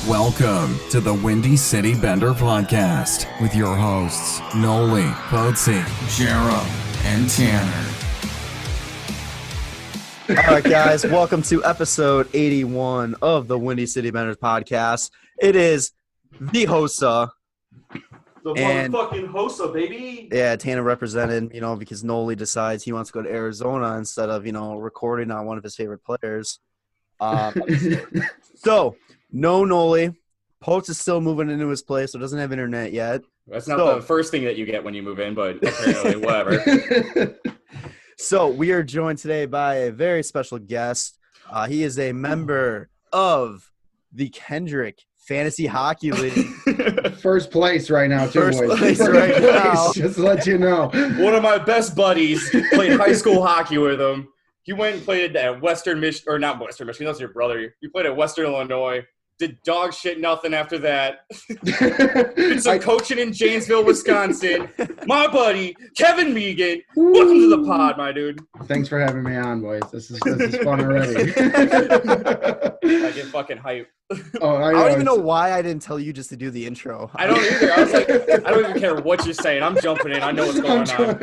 Welcome to the Windy City Bender Podcast with your hosts, Nolly, Poetzy, Jarom, and Tanner. All right, guys, welcome to episode 81 of the Windy City Benders Podcast. It is the Hossa. The motherfucking Hossa, baby. Yeah, Tanner represented, because Nolly decides he wants to go to Arizona instead of, recording on one of his favorite players. So, no Nolly. Poetz is still moving into his place, so doesn't have internet yet. That's not the first thing that you get when you move in, but apparently, whatever. So, we are joined today by a very special guest. He is a member of the Kendrick Fantasy Hockey League. First place right now, too, First boys. place right now. Just to let you know. One of my best buddies played high school hockey with him. He went and played at Western Michigan, or not Western Michigan, that's your brother. He played at Western Illinois. Did dog shit nothing after that. Did some coaching in Janesville, Wisconsin. My buddy, Kevin Meegan. Welcome to the pod, my dude. Thanks for having me on, boys. This is fun already. I get fucking hype. Oh, I don't even know why I didn't tell you just to do the intro. I don't either. I was like, I don't even care what you're saying. I'm jumping in. I know what's going on.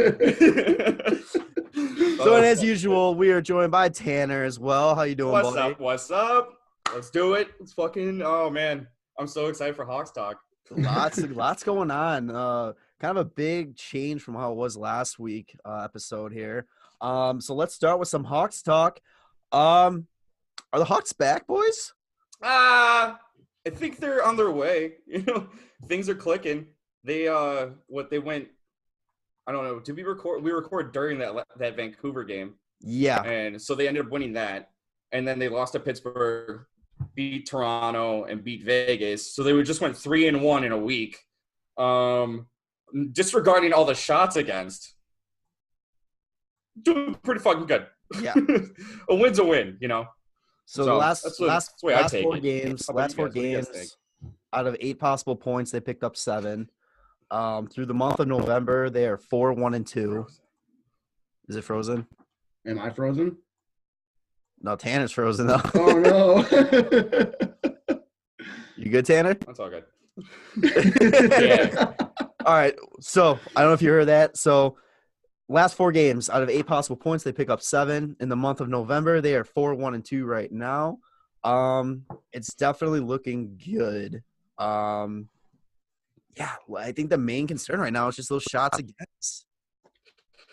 So, and as usual, we are joined by Tanner as well. How you doing, buddy? What's up? Let's do it. It's fucking, oh, man. I'm so excited for Hawks Talk. Lots going on. Kind of a big change from how it was last week episode here. So let's start with some Hawks Talk. Are the Hawks back, boys? I think they're on their way. Things are clicking. They went, I don't know. Did we record? We recorded during that Vancouver game. Yeah. And so they ended up winning that. And then they lost to Pittsburgh, beat Toronto, and beat Vegas. So they just went 3-1 in a week. Disregarding all the shots against. Doing pretty fucking good. Yeah. A win's a win, So the last four games, out of 8 possible points, they picked up 7. Through the month of November, they are 4-1-2. Is it frozen? Am I frozen? No, Tanner's frozen though. Oh no! You good, Tanner? That's all good. Yeah. All right. So I don't know if you heard that. So last 4 games, out of 8 possible points, they pick up 7. In the month of November, they are 4-1-2 right now. It's definitely looking good. Yeah, I think the main concern right now is just those shots against.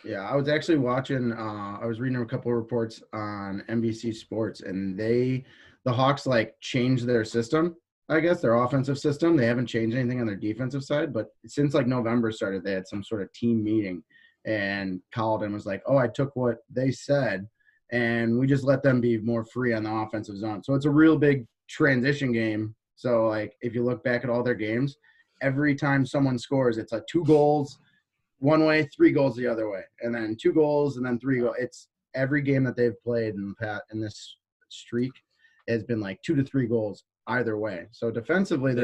Yeah, I was actually watching. I was reading a couple of reports on NBC Sports, and the Hawks changed their system. I guess their offensive system. They haven't changed anything on their defensive side, but since November started, they had some sort of team meeting, and Colin was like, "Oh, I took what they said, and we just let them be more free on the offensive zone." So it's a real big transition game. So if you look back at all their games, every time someone scores, it's 2 goals one way, 3 goals the other way, and then 2 goals and then 3 goals. It's every game that they've played in this streak has been 2 to 3 goals either way. So defensively,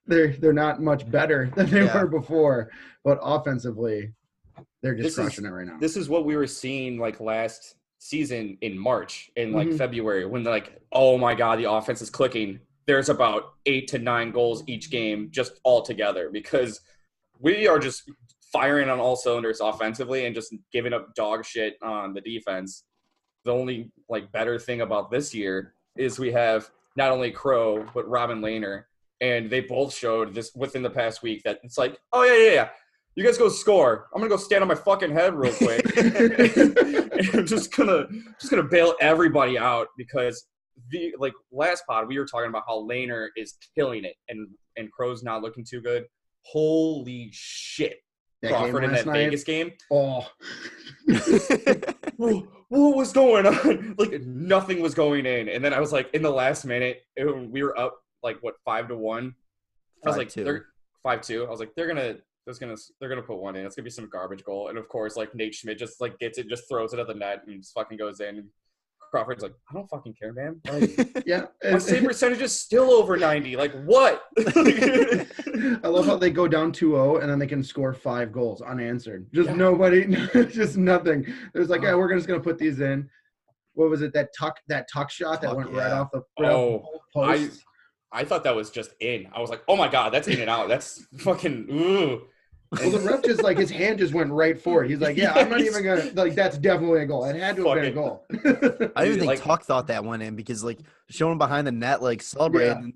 they're not much better than they were before, but offensively, they're just crushing it right now. This is what we were seeing last season in March and February when oh my God, the offense is clicking. There's about 8 to 9 goals each game just all together because we are just firing on all cylinders offensively and just giving up dog shit on the defense. The only better thing about this year is we have not only Crow but Robin Lehner, and they both showed this within the past week that it's oh yeah. You guys go score. I'm gonna go stand on my fucking head real quick. And I'm just gonna bail everybody out because the last pod we were talking about how Lehner is killing it and Crow's not looking too good. Holy shit. Crawford in that Vegas game. Oh. What was going on? Nothing was going in. And then I was in the last minute, we were up 5-1. I was 5-2. I was they're gonna put one in. It's gonna be some garbage goal. And of course, Nate Schmidt just gets it, just throws it at the net and just fucking goes in. And Crawford's I don't fucking care, man. Yeah. My save percentage is still over 90. What? I love how they go down 2-0 and then they can score 5 goals unanswered. Just nobody, just nothing. There's we're just going to put these in. What was it? That tuck shot that went right off the post. I thought that was just in. I was like, oh my God, that's in and out. That's fucking, ooh. Well, the ref just like his hand just went right for it. He's like, yeah, I'm not even gonna like. That's definitely a goal. It had to have been a goal. I don't even think Like- Tuck thought that went in because like showing behind the net, like celebrating. Yeah. And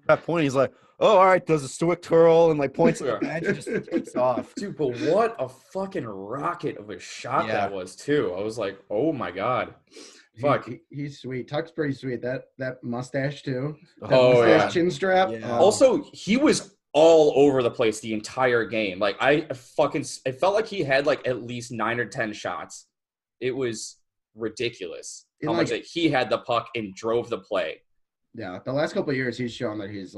that point, he's like, "Oh, all right," does a stoic twirl and like points at Yeah. the bench and just takes off. Dude, but what a fucking rocket of a shot Yeah. that was too. I was like, oh my God. Fuck. He's sweet. Tuck's pretty sweet. That mustache too. That Oh, mustache yeah. chin strap. Yeah. Oh. Also, he was all over the place the entire game. Like I felt like he had like at least 9 or 10 shots. It was ridiculous how much that he had the puck and drove the play. Yeah, the last couple of years he's shown that he's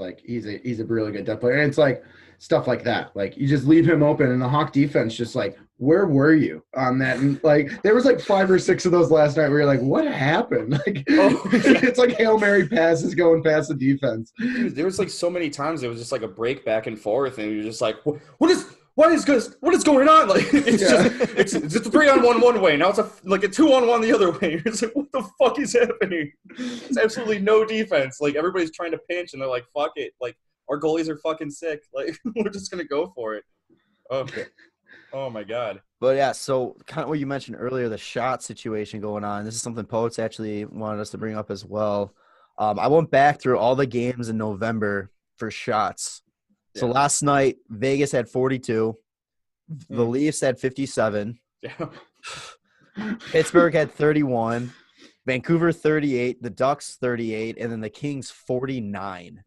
a really good depth player. And it's like stuff like that. Like you just leave him open and the Hawk defense just like, where were you on that? And like there was like 5 or 6 of those last night where you're like, what happened? Like it's like Hail Mary passes going past the defense. Dude, there was like so many times it was just like a break back and forth and you're just like, what is going on? Like it's it's a 3-on-1 one way. Now it's a 2-on-1 the other way. You're just like, what the fuck is happening? There's absolutely no defense. Like everybody's trying to pinch and they're like, fuck it. Like our goalies are fucking sick. Like we're just gonna go for it. Okay. Oh my God. But yeah, so kind of what you mentioned earlier, the shot situation going on. This is something Poetz actually wanted us to bring up as well. I went back through all the games in November for shots. So last night, Vegas had 42. The Leafs had 57. Yeah. Pittsburgh had 31. Vancouver 38. The Ducks 38. And then the Kings 49.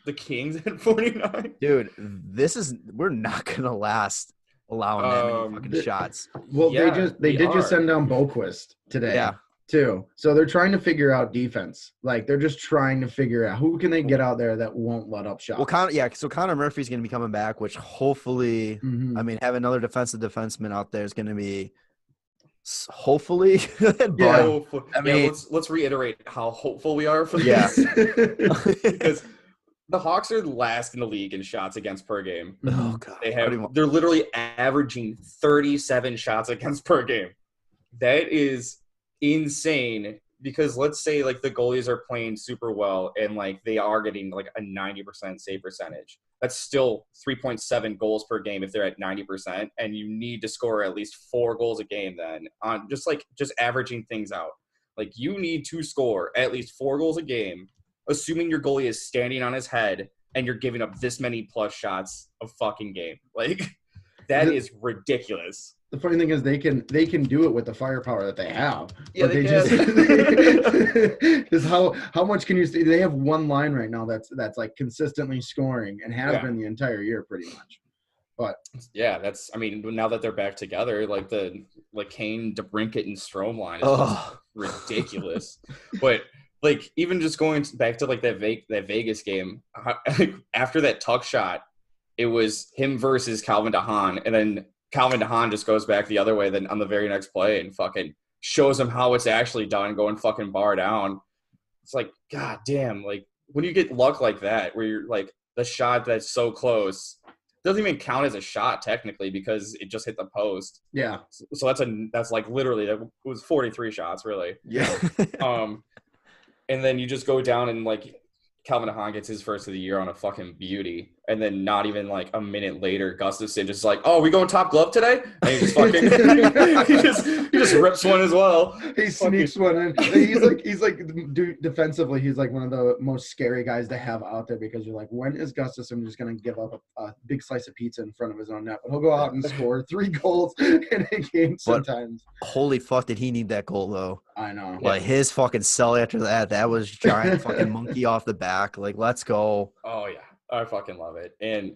The Kings at 49? Dude, we're not going to last allowing that many fucking shots. Well, Yeah, they did just send down Boquist today. Yeah. Too. So they're trying to figure out defense. Like they're just trying to figure out who can they get out there that won't let up shots. Well, so Connor Murphy's going to be coming back, which hopefully, Mhm. I mean, have another defensive defenseman out there is going to be hopefully. But, Yeah. I mean, let's reiterate how hopeful we are for Yeah. this. Because the Hawks are last in the league in shots against per game. oh God, They're literally averaging 37 shots against per game. That is insane because let's say like the goalies are playing super well and like they are getting like a 90% save percentage. That's still 3.7 goals per game if they're at 90%, and you need to score at least 4 goals a game then on just averaging things out. Like you need to score at least 4 goals a game, assuming your goalie is standing on his head and you're giving up this many plus shots a fucking game. Like that is ridiculous. The funny thing is they can do it with the firepower that they have. Yeah, but they just because how much can you see? They have one line right now that's like consistently scoring and has been the entire year pretty much. But yeah, now that they're back together, like the Kane, DeBrincat, and Strome line is just ridiculous. But like even just going back to like that Vegas game, after that Tuck shot, it was him versus Calvin DeHaan, and then Calvin DeHaan just goes back the other way then on the very next play and fucking shows him how it's actually done, going fucking bar down. It's like, God damn, like when you get luck like that, where you're like the shot that's so close doesn't even count as a shot technically because it just hit the post. yeah. So that's like literally it was 43 shots really. Yeah. And then you just go down and like Calvin DeHaan gets his first of the year on a fucking beauty. And then not even like a minute later, Gustafsson just like, oh, we going top glove today? And he just fucking he just rips one as well. He sneaks one in. He's like defensively, he's like one of the most scary guys to have out there because you're like, when is Gustafsson just going to give up a big slice of pizza in front of his own net? But he'll go out and score 3 goals in a game sometimes. But holy fuck, did he need that goal though? I know. Like his fucking cell after that was giant fucking monkey off the back. Like, let's go. Oh yeah. I fucking love it. And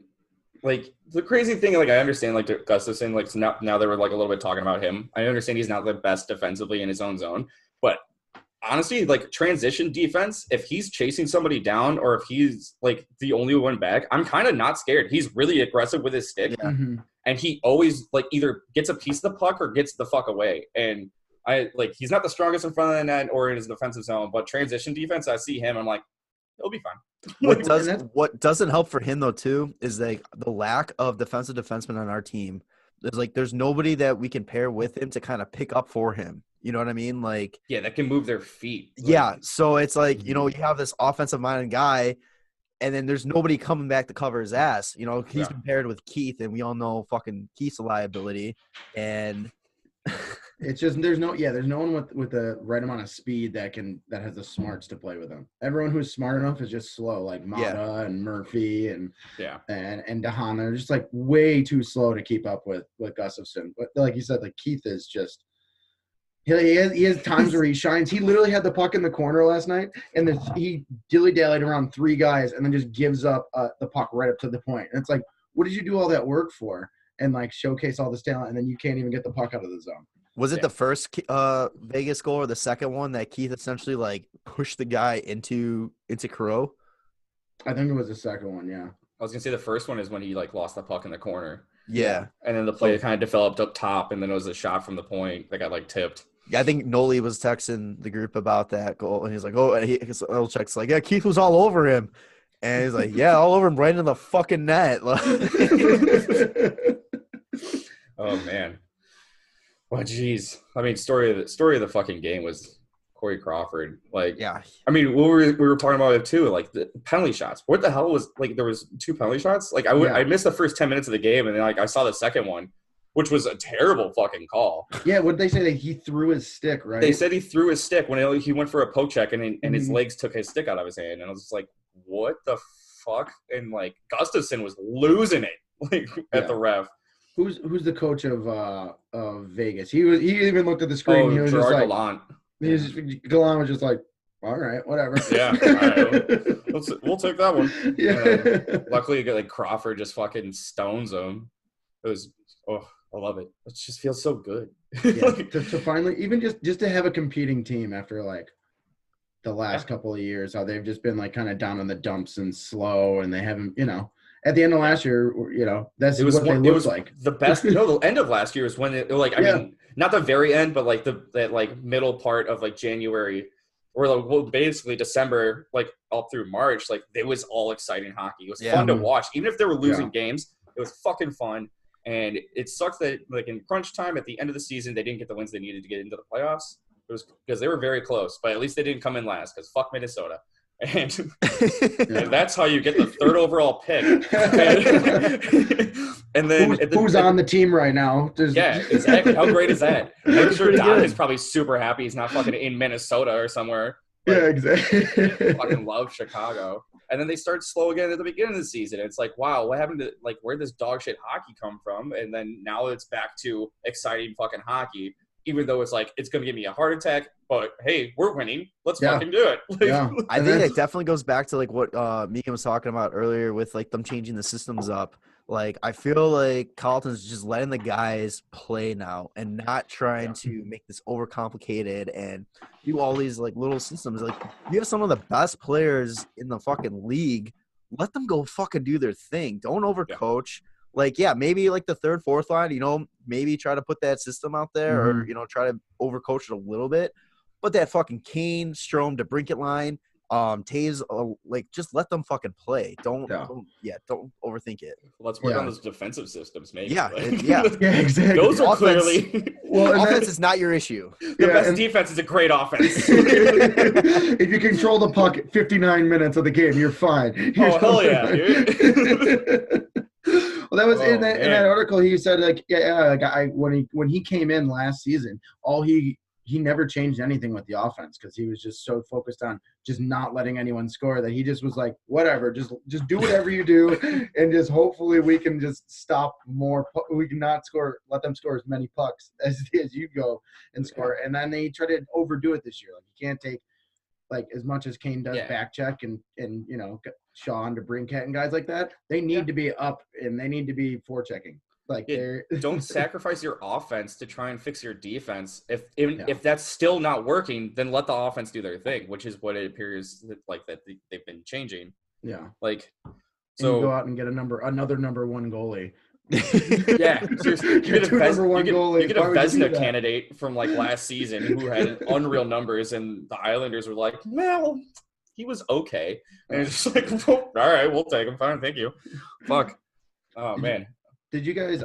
like the crazy thing, like I understand like Gustafsson, like now they were like a little bit talking about him. I understand he's not the best defensively in his own zone, but honestly, like transition defense, if he's chasing somebody down or if he's like the only one back, I'm kind of not scared. He's really aggressive with his stick, and he always like either gets a piece of the puck or gets the fuck away. And I like he's not the strongest in front of the net or in his defensive zone, but transition defense, I see him, I'm like, he'll be fine. What doesn't help for him though too is like the lack of defensive defensemen on our team. There's nobody that we can pair with him to kind of pick up for him. You know what I mean? Like, yeah, that can move their feet. Like, yeah. So it's like, you know, you have this offensive minded guy, and then there's nobody coming back to cover his ass. You know, he's been paired with Keith, and we all know fucking Keith's a liability. And it's just there's no one with the right amount of speed that has the smarts to play with him. Everyone who's smart enough is just slow, like Mata and Murphy and DeHaan. They're just like way too slow to keep up with Gustafsson. But like you said, like Keith is just he has times where he shines. He literally had the puck in the corner last night, and he dilly-dallied around 3 guys and then just gives up the puck right up to the point. And it's like, what did you do all that work for? And like showcase all this talent, and then you can't even get the puck out of the zone. Was it the first Vegas goal or the second one that Keith essentially like pushed the guy into Crow? I think it was the second one, yeah. I was gonna say the first one is when he like lost the puck in the corner. Yeah. And then the play kind of developed up top, and then it was a shot from the point that got like tipped. Yeah, I think Nolly was texting the group about that goal, and he's like, "Oh," and Ilchek's like, "Yeah, Keith was all over him," and he's like, "Yeah, all over him, right in the fucking net." Oh man. Well, geez. I mean, story of the fucking game was Corey Crawford. Like, yeah. I mean, we were talking about it too. Like the penalty shots. What the hell was like? There was 2 penalty shots. Like I missed the first 10 minutes of the game, and then like I saw the second one, which was a terrible fucking call. Yeah. What did they say? That he threw his stick, right? They said he threw his stick when he went for a poke check, and his legs took his stick out of his hand, and I was just like, what the fuck? And like Gustafsson was losing it like at the ref. Who's the coach of Vegas? He even looked at the screen. He was Gerard just like, Gallant. Gallant was just like, all right, whatever. Yeah, all right. We'll take that one. Yeah. Luckily, like Crawford just fucking stones him. It was I love it. It just feels so good. Yeah, to finally even just to have a competing team after like the last couple of years, how they've just been like kind of down in the dumps and slow, and they haven't, you know. At the end of last year, you know, that's what they looked like. The best. No, the end of last year is when it like. I mean, not the very end, but like that like middle part of like January, or like basically December, like up through March. Like it was all exciting hockey. It was fun to watch, even if they were losing games. It was fucking fun, and it sucks that like in crunch time at the end of the season they didn't get the wins they needed to get into the playoffs. It was because they were very close, but at least they didn't come in last because fuck Minnesota. And that's how you get the 3rd overall pick. And then who's on the team right now? Yeah, exactly. How great is that? I'm sure Doc is probably super happy he's not fucking in Minnesota or somewhere. Yeah, exactly. Fucking love Chicago. And then they start slow again at the beginning of the season. It's like, wow, what happened to like where did this dog shit hockey come from? And then now it's back to exciting fucking hockey. Even though it's like it's gonna give me a heart attack, but hey, we're winning. Let's fucking do it. Like, I think it definitely goes back to like what Meegan was talking about earlier with like them changing the systems up. Like I feel like Carlton's just letting the guys play now and not trying to make this overcomplicated and do all these like little systems. Like you have some of the best players in the fucking league. Let them go fucking do their thing. Don't overcoach. Like, yeah, maybe like the 3rd, 4th line, you know, maybe try to put that system out there or, you know, try to overcoach it a little bit. But that fucking Kane, Strome, DeBrincat line, Taves, like, just let them fucking play. Don't overthink it. Let's work on those defensive systems, maybe. Yeah, like, yeah, exactly. Those are offense, clearly – well, offense is not your issue. The best defense is a great offense. If you control the puck 59 minutes of the game, you're fine. Hell yeah, dude. Well, that was in that article. He said like when he came in last season, he never changed anything with the offense because he was just so focused on just not letting anyone score that he just was like, whatever, just do whatever you do, and just hopefully we can just stop more. We can not score, let them score as many pucks as you go and score. And then they try to overdo it this year. Like you can't take like as much as Kane does back check and you know Sean DeBrincat and guys like that. They need to be up and they need to be forechecking. Like don't sacrifice your offense to try and fix your defense. If that's still not working, then let the offense do their thing, which is what it appears like that they've been changing. Yeah. Like so and go out and get another number 1 goalie. Yeah, seriously. You get a Vezina that? candidate from like last season who had unreal numbers, and the Islanders were like, well, he was okay. And it's just like, well, all right, we'll take him. Fine, thank you. Fuck. Oh, man. Did you guys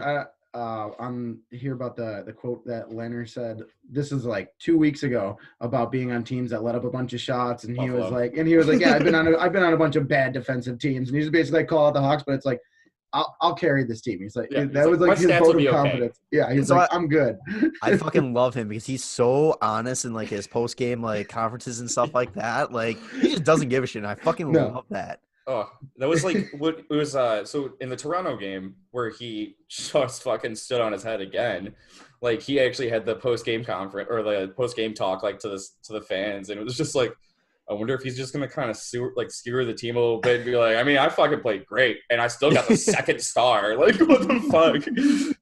on here about the quote that Leonard said. This is like 2 weeks ago about being on teams that let up a bunch of shots, and he was like, yeah, I've been on a bunch of bad defensive teams, and he's basically like call out the Hawks, but it's like, I'll carry this team. He's like, that was like his vote of confidence. Okay. Yeah, he's like, I'm good. I fucking love him because he's so honest in like his post game like conferences and stuff like that. Like he just doesn't give a shit. And I fucking love that. Oh, that was like what it was. So in the Toronto game where he just fucking stood on his head again, like he actually had the post game conference or the post game talk like to the fans, and it was just like, I wonder if he's just gonna kind of skewer the team a little bit and be like, I mean, I fucking played great, and I still got the second star. Like what the fuck?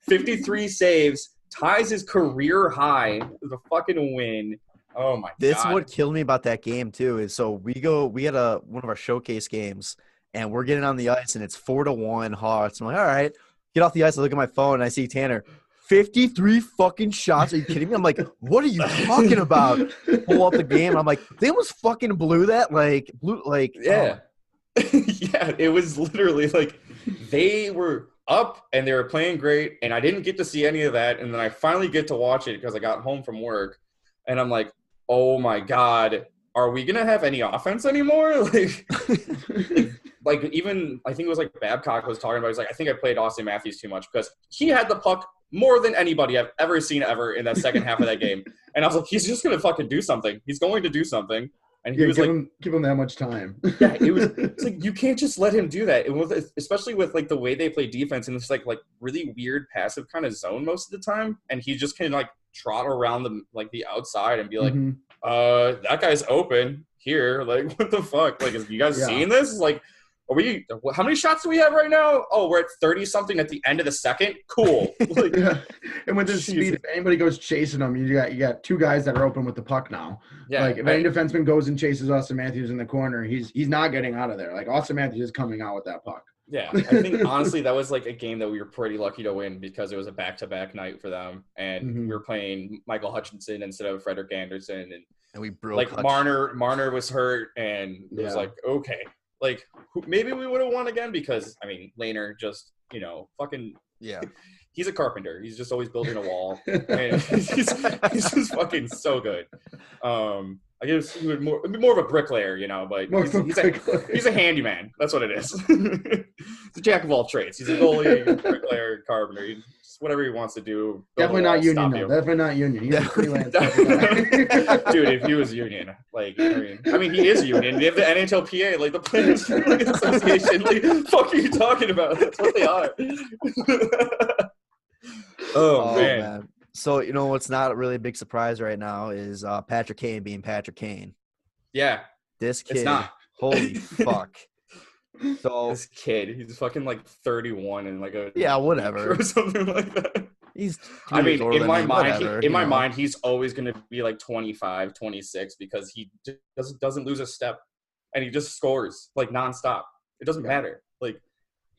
53 saves, ties his career high, the fucking win. Oh my god! That's what killed me about that game too. Is so we had one of our showcase games, and we're getting on the ice, and it's 4-1 Hawks. I'm like, all right, get off the ice. I look at my phone, and I see Tanner, 53 fucking shots. Are you kidding me? I'm like, what are you talking about? Pull up the game. And I'm like, they almost fucking blew that. Yeah, yeah. It was literally like they were up and they were playing great, and I didn't get to see any of that. And then I finally get to watch it because I got home from work, and I'm like, oh my god, are we gonna have any offense anymore? Like even I think it was like Babcock was talking about. He's like, I think I played Austin Matthews too much because he had the puck more than anybody I've ever seen ever in that second half of that game. And I was like, he's just gonna fucking do something. He's going to do something. And he was give him that much time. Yeah, it's like you can't just let him do that. It was, especially with like the way they play defense and it's like really weird passive kind of zone most of the time. And he just can like trot around the outside and be like, that guy's open here. Like, what the fuck? Like, you guys seeing this? Like, how many shots do we have right now? Oh, we're at 30 something at the end of the second. Cool. Like, And with his speed, if anybody goes chasing him, you got two guys that are open with the puck now. Yeah. Like if any defenseman goes and chases Austin Matthews in the corner, he's not getting out of there. Like Austin Matthews is coming out with that puck. Yeah, I think honestly that was like a game that we were pretty lucky to win because it was a back-to-back night for them, and we were playing Michael Hutchinson instead of Frederick Anderson, and we broke. Like Marner was hurt, and it was like, okay, like maybe we would have won again because I mean Lehner just fucking he's a carpenter. He's just always building a wall, and he's just fucking so good. I guess he would more of a bricklayer, but he's a handyman. That's what it is. He's a jack of all trades. He's a goalie, bricklayer, carpenter. Just whatever he wants to do. Definitely not union, though. Definitely not union. He's a freelance. Dude, if he was union, I mean, he is union. They have the NHLPA, like the Players Association. Like, fuck are you talking about? That's what they are. Oh man. So, what's not really a big surprise right now is Patrick Kane being Patrick Kane. Yeah. This kid, it's not. Holy fuck. So this kid, he's fucking like 31 and like a whatever or something like that. I mean, in my mind, he's always going to be like 25, 26 because he doesn't lose a step and he just scores like nonstop. It doesn't matter. Like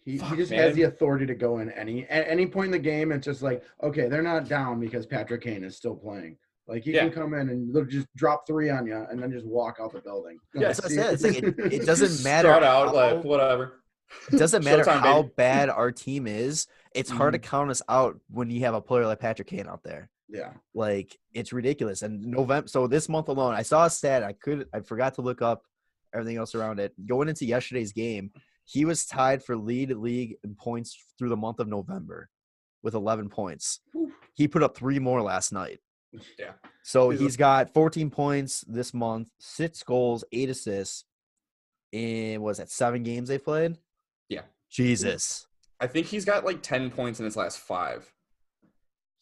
He just has the authority to go in at any point in the game. It's just like, okay, they're not down because Patrick Kane is still playing. Like he can come in and they'll just drop 3 on you and then just walk out the building. Yeah, that's what I said. It's like it doesn't matter. Start out like whatever. It doesn't matter how bad our team is. It's hard to count us out when you have a player like Patrick Kane out there. Yeah, like it's ridiculous. And November, so this month alone, I saw a stat. I forgot to look up everything else around it. Going into yesterday's game, he was tied for lead league in points through the month of November with 11 points. He put up 3 more last night. Yeah. So he's got 14 points this month, 6 goals, 8 assists. In, 7 games they played? Yeah. Jesus. I think he's got like 10 points in his last 5.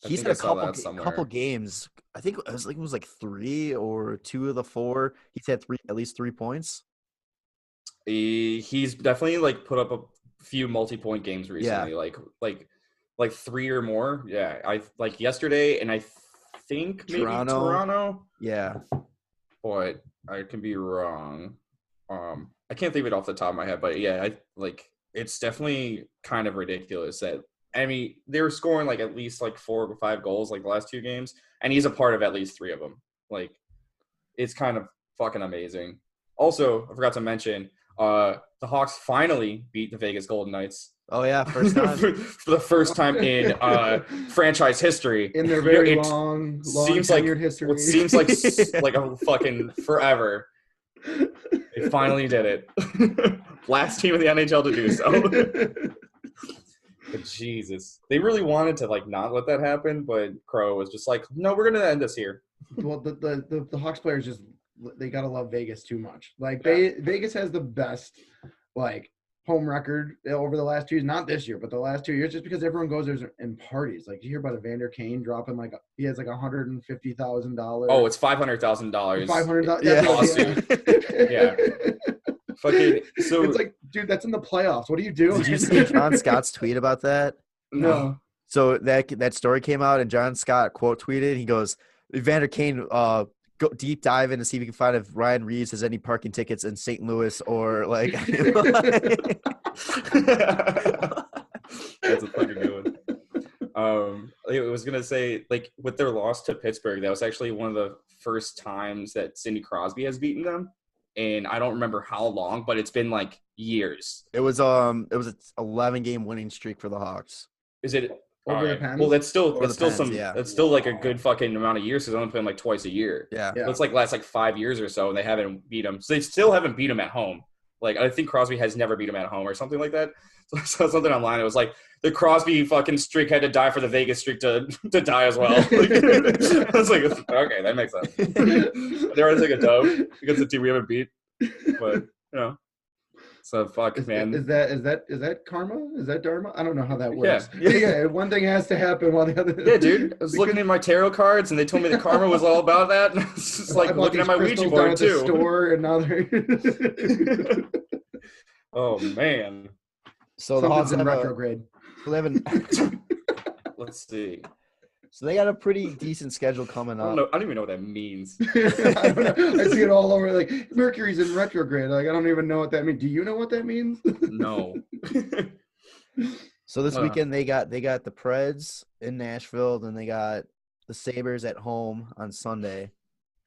He's had a couple games. I think it was like 3 or 2 of the 4. He's had at least 3 points. He's definitely like put up a few multi-point games recently, like 3 or more. Yeah, I like yesterday, and I think maybe Toronto. Yeah, but I can be wrong. I can't think of it off the top of my head, but yeah, it's definitely kind of ridiculous that they were scoring like at least like 4 or 5 goals like the last 2 games, and he's a part of at least 3 of them. Like, it's kind of fucking amazing. Also, I forgot to mention. The Hawks finally beat the Vegas Golden Knights Oh yeah, first time. for the first time in franchise history. In their very long tenured history. What seems like a fucking forever. They finally did it. Last team in the NHL to do so. But Jesus, they really wanted to like not let that happen, but Crow was just like, no, we're gonna end this here. Well, the Hawks players just they gotta love Vegas too much. Like Vegas has the best like home record over the last 2 years, not this year, but the last 2 years, just because everyone goes there and parties. Like you hear about Evander Kane dropping like he has like $150,000. Oh, it's $500,000. $500,000. Yeah. Lawsuit. Yeah. Fucking so it's like, dude, that's in the playoffs. What are you doing? Did you see John Scott's tweet about that? no. So that story came out, and John Scott quote tweeted. He goes, "Evander Kane, go deep dive in to see if we can find if Ryan Reeves has any parking tickets in St. Louis or like." That's a fucking good one. I was gonna say, like, with their loss to Pittsburgh, that was actually one of the first times that Sidney Crosby has beaten them, and I don't remember how long, but it's been like years. It was an 11-game winning streak for the Hawks. Is it? Over the right. Pens? Well, that's still Over the Pens, some. yeah. That's still like a good fucking amount of years because they only play them like twice a year. Yeah. Yeah. It's like last like 5 years or so, and they haven't beat them. So they still haven't beat them at home. Like I think Crosby has never beat them at home or something like that. So I saw something online. It was like the Crosby fucking streak had to die for the Vegas streak to die as well. Like, I was like, okay, that makes sense. They're always like a dub because the team we haven't beat, but you know. So fuck, man. Is that karma? Is that dharma? I don't know how that works. Yeah. One thing has to happen while the other. Yeah, dude. I was looking at my tarot cards, and they told me that karma was all about that. And I was just like looking at my Ouija board too. too. Store and now they're Oh man. So the Hawks in have retrograde. Let's see. So they got a pretty decent schedule coming I up. don't even know what that means. I don't know. I see it all over. Like Mercury's in retrograde. Like I don't even know what that means. Do you know what that means? No. So this weekend they got the Preds in Nashville, then they got the Sabres at home on Sunday.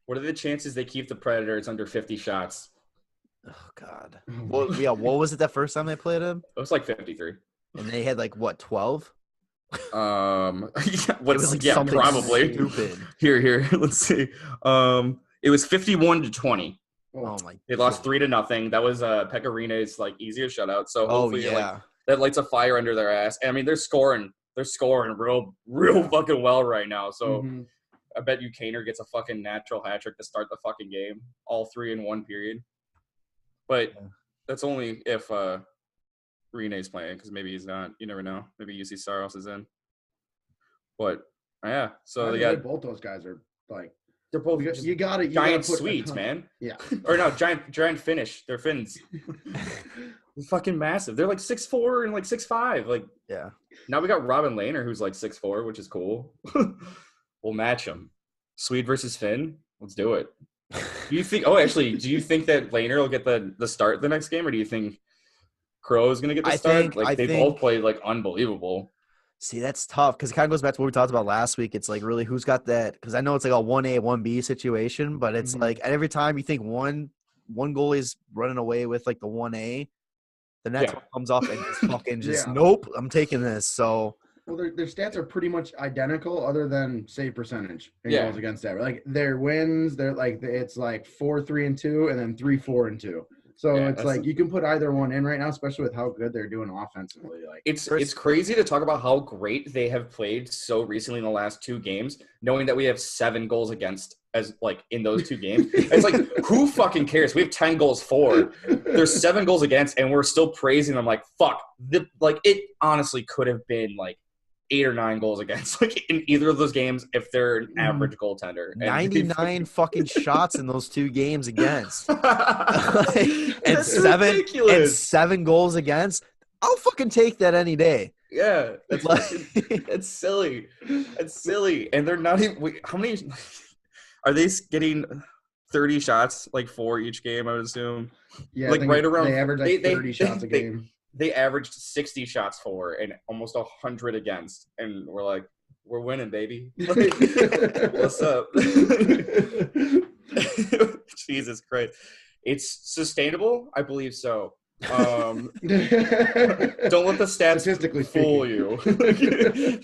What are the chances they keep the Predators under 50 shots? Oh God. Well, yeah. What was it that first time they played them? It was like 53. And they had like what 12? Yeah, probably. Stupid. Here. Let's see. It was 51-20. Oh my. They lost 3-0. That was Pecorino's like easiest shutout. So Oh hopefully yeah. that lights a fire under their ass. And I mean, they're scoring real fucking well right now. So I bet you Kaner gets a fucking natural hat trick to start the fucking game, all three in one period. But that's only if Rene's playing, because maybe he's not. You never know. Maybe UC Saros is in. But yeah, so they got both those guys are like they're both you got it. giant Swedes, man. Yeah. Or no, giant Finnish. They're Finns. They're fucking massive. They're like 6'4" and like 6'5". Like Yeah. now we got Robin Lehner, who's like 6'4", which is cool. We'll match them. Swede versus Finn. Let's do it. Do you think? Oh, actually, do you think that Lehner will get the start the next game, or do you think Crow is going to get the start? They both played like unbelievable. See, that's tough because it kind of goes back to what we talked about last week. It's like really who's got that? Because I know it's like a 1A, 1B situation, but it's like every time you think one goalie's running away with like the 1A, the next one comes up and just fucking nope, I'm taking this. So. Well, their stats are pretty much identical, other than save percentage and goals against average. Like their wins, they're like it's like 4-3-2, and then 3-4-2. So it's like you can put either one in right now, especially with how good they're doing offensively. Like it's crazy to talk about how great they have played so recently in the last two games, knowing that we have 7 goals against as like in those 2 games. It's like who fucking cares? We have 10 goals for. There's 7 goals against, and we're still praising them. Like fuck, like it honestly could have been like 8 or 9 goals against, like in either of those games if they're an average goaltender. 99 fucking shots in those 2 games against. and That's 7 ridiculous. and 7 goals against. I'll fucking take that any day. Yeah, that's silly. That's silly. And they're not even how many are they getting 30 shots like 4 each game, I would assume? Yeah, like right around they average like 30 shots a game. They averaged 60 shots for and almost 100 against, and we're like, we're winning, baby. Like, what's up? Jesus Christ. It's sustainable? I believe so. Don't let the stats Statistically fool speaking.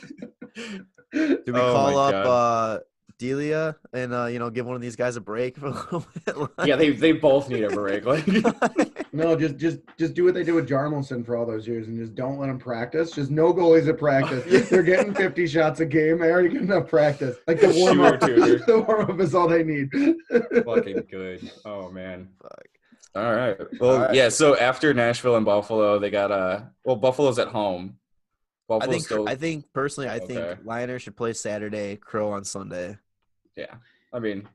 you. Do we Oh call my up Delia and give one of these guys a break for a little bit? Yeah, they both need a break. Like, No, just do what they did with Jarmelson for all those years and just don't let them practice. Just no goalies at practice. They're getting 50 shots a game. They already get enough practice. Like the warm up. Shooter. The warm up is all they need. fucking good. Oh man. Fuck. All right. Well, All right. yeah. So after Nashville and Buffalo, they got Buffalo's at home. I think personally, I Okay. think Liner should play Saturday, Crow on Sunday. Yeah. I mean,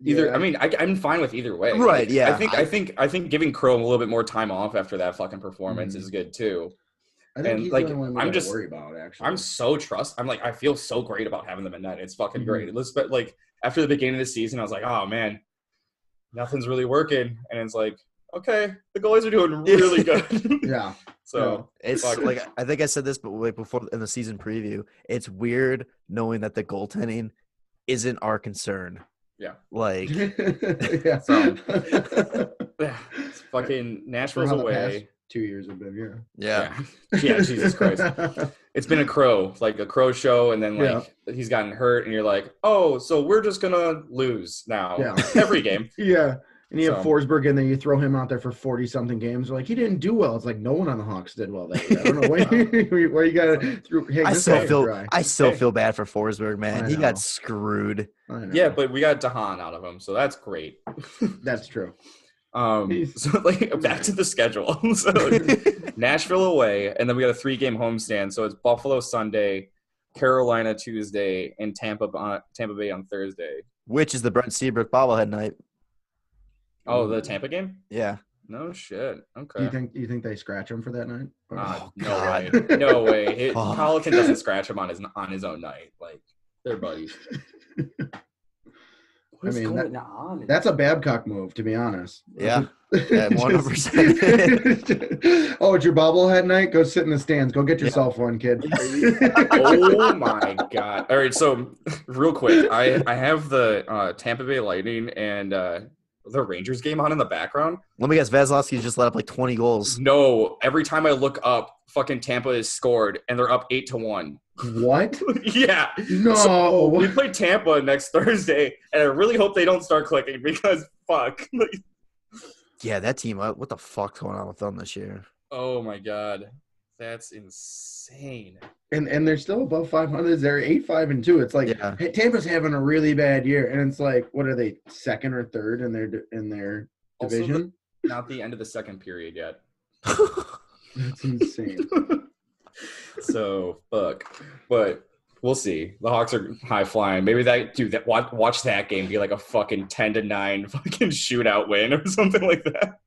either. Yeah. I mean, I'm fine with either way. Right, Like, yeah. I think giving Crow a little bit more time off after that fucking performance is good too. I think And, he's like, the only one I'm we just- gotta worry about, actually. I feel so great about having them in net. It's fucking Mhm. great. But like after the beginning of the season, I was like, oh man, nothing's really working. And it's like, okay, the goalies are doing really good. Yeah. So It's fuck. like I think I said this, but like before in the season preview, it's weird knowing that the goaltending isn't our concern. Yeah. Like Yeah. So- it's fucking Nashville's For how the away. past 2 years have been, yeah. Yeah, Jesus Christ. It's been a Crow show, and then like he's gotten hurt, and you're like, oh, so we're just gonna lose now every game. Yeah. And you have So- Forsberg, and then you throw him out there for 40-something games. Like, he didn't do well. It's like no one on the Hawks did well that year. I don't know where you got to I still feel bad for Forsberg, man. I He know. got screwed. Yeah, but we got Dahan out of him, so that's great. That's true. So like back to the schedule. So Nashville away, and then we got a 3-game homestand. So it's Buffalo Sunday, Carolina Tuesday, and Tampa Bay on Thursday. Which is the Brent Seabrook bobblehead night. Oh, the Tampa game? Yeah. No shit. Do Okay. you think they scratch him for that night? No God. way. No way. Fuck. Colliton doesn't scratch him on his own night. Like they're buddies. What's mean, going on? That's a Babcock move, to be honest. Yeah. Yeah, 100%. Oh, it's your bobblehead night? Go sit in the stands. Go get yourself one, kid. Oh my god! All right, so real quick, I have the Tampa Bay Lightning and the Rangers game on in the background. Let me guess, Vasilevsky's just let up like 20 goals. No, every time I look up, fucking Tampa is scored and they're up 8-1. What? Yeah. No. So we play Tampa next Thursday, and I really hope they don't start clicking because fuck. Yeah, that team, what the fuck's going on with them this year? Oh my god, that's insane. And they're still above 500. They're 8-5-2. It's like Yeah. hey, Tampa's having a really bad year, and it's like, what are they, second or third in their Also, division? Not the end of the second period yet. That's insane. So fuck, but we'll see. The Hawks are high flying. Maybe watch that game be like a fucking 10-9 fucking shootout win or something like that.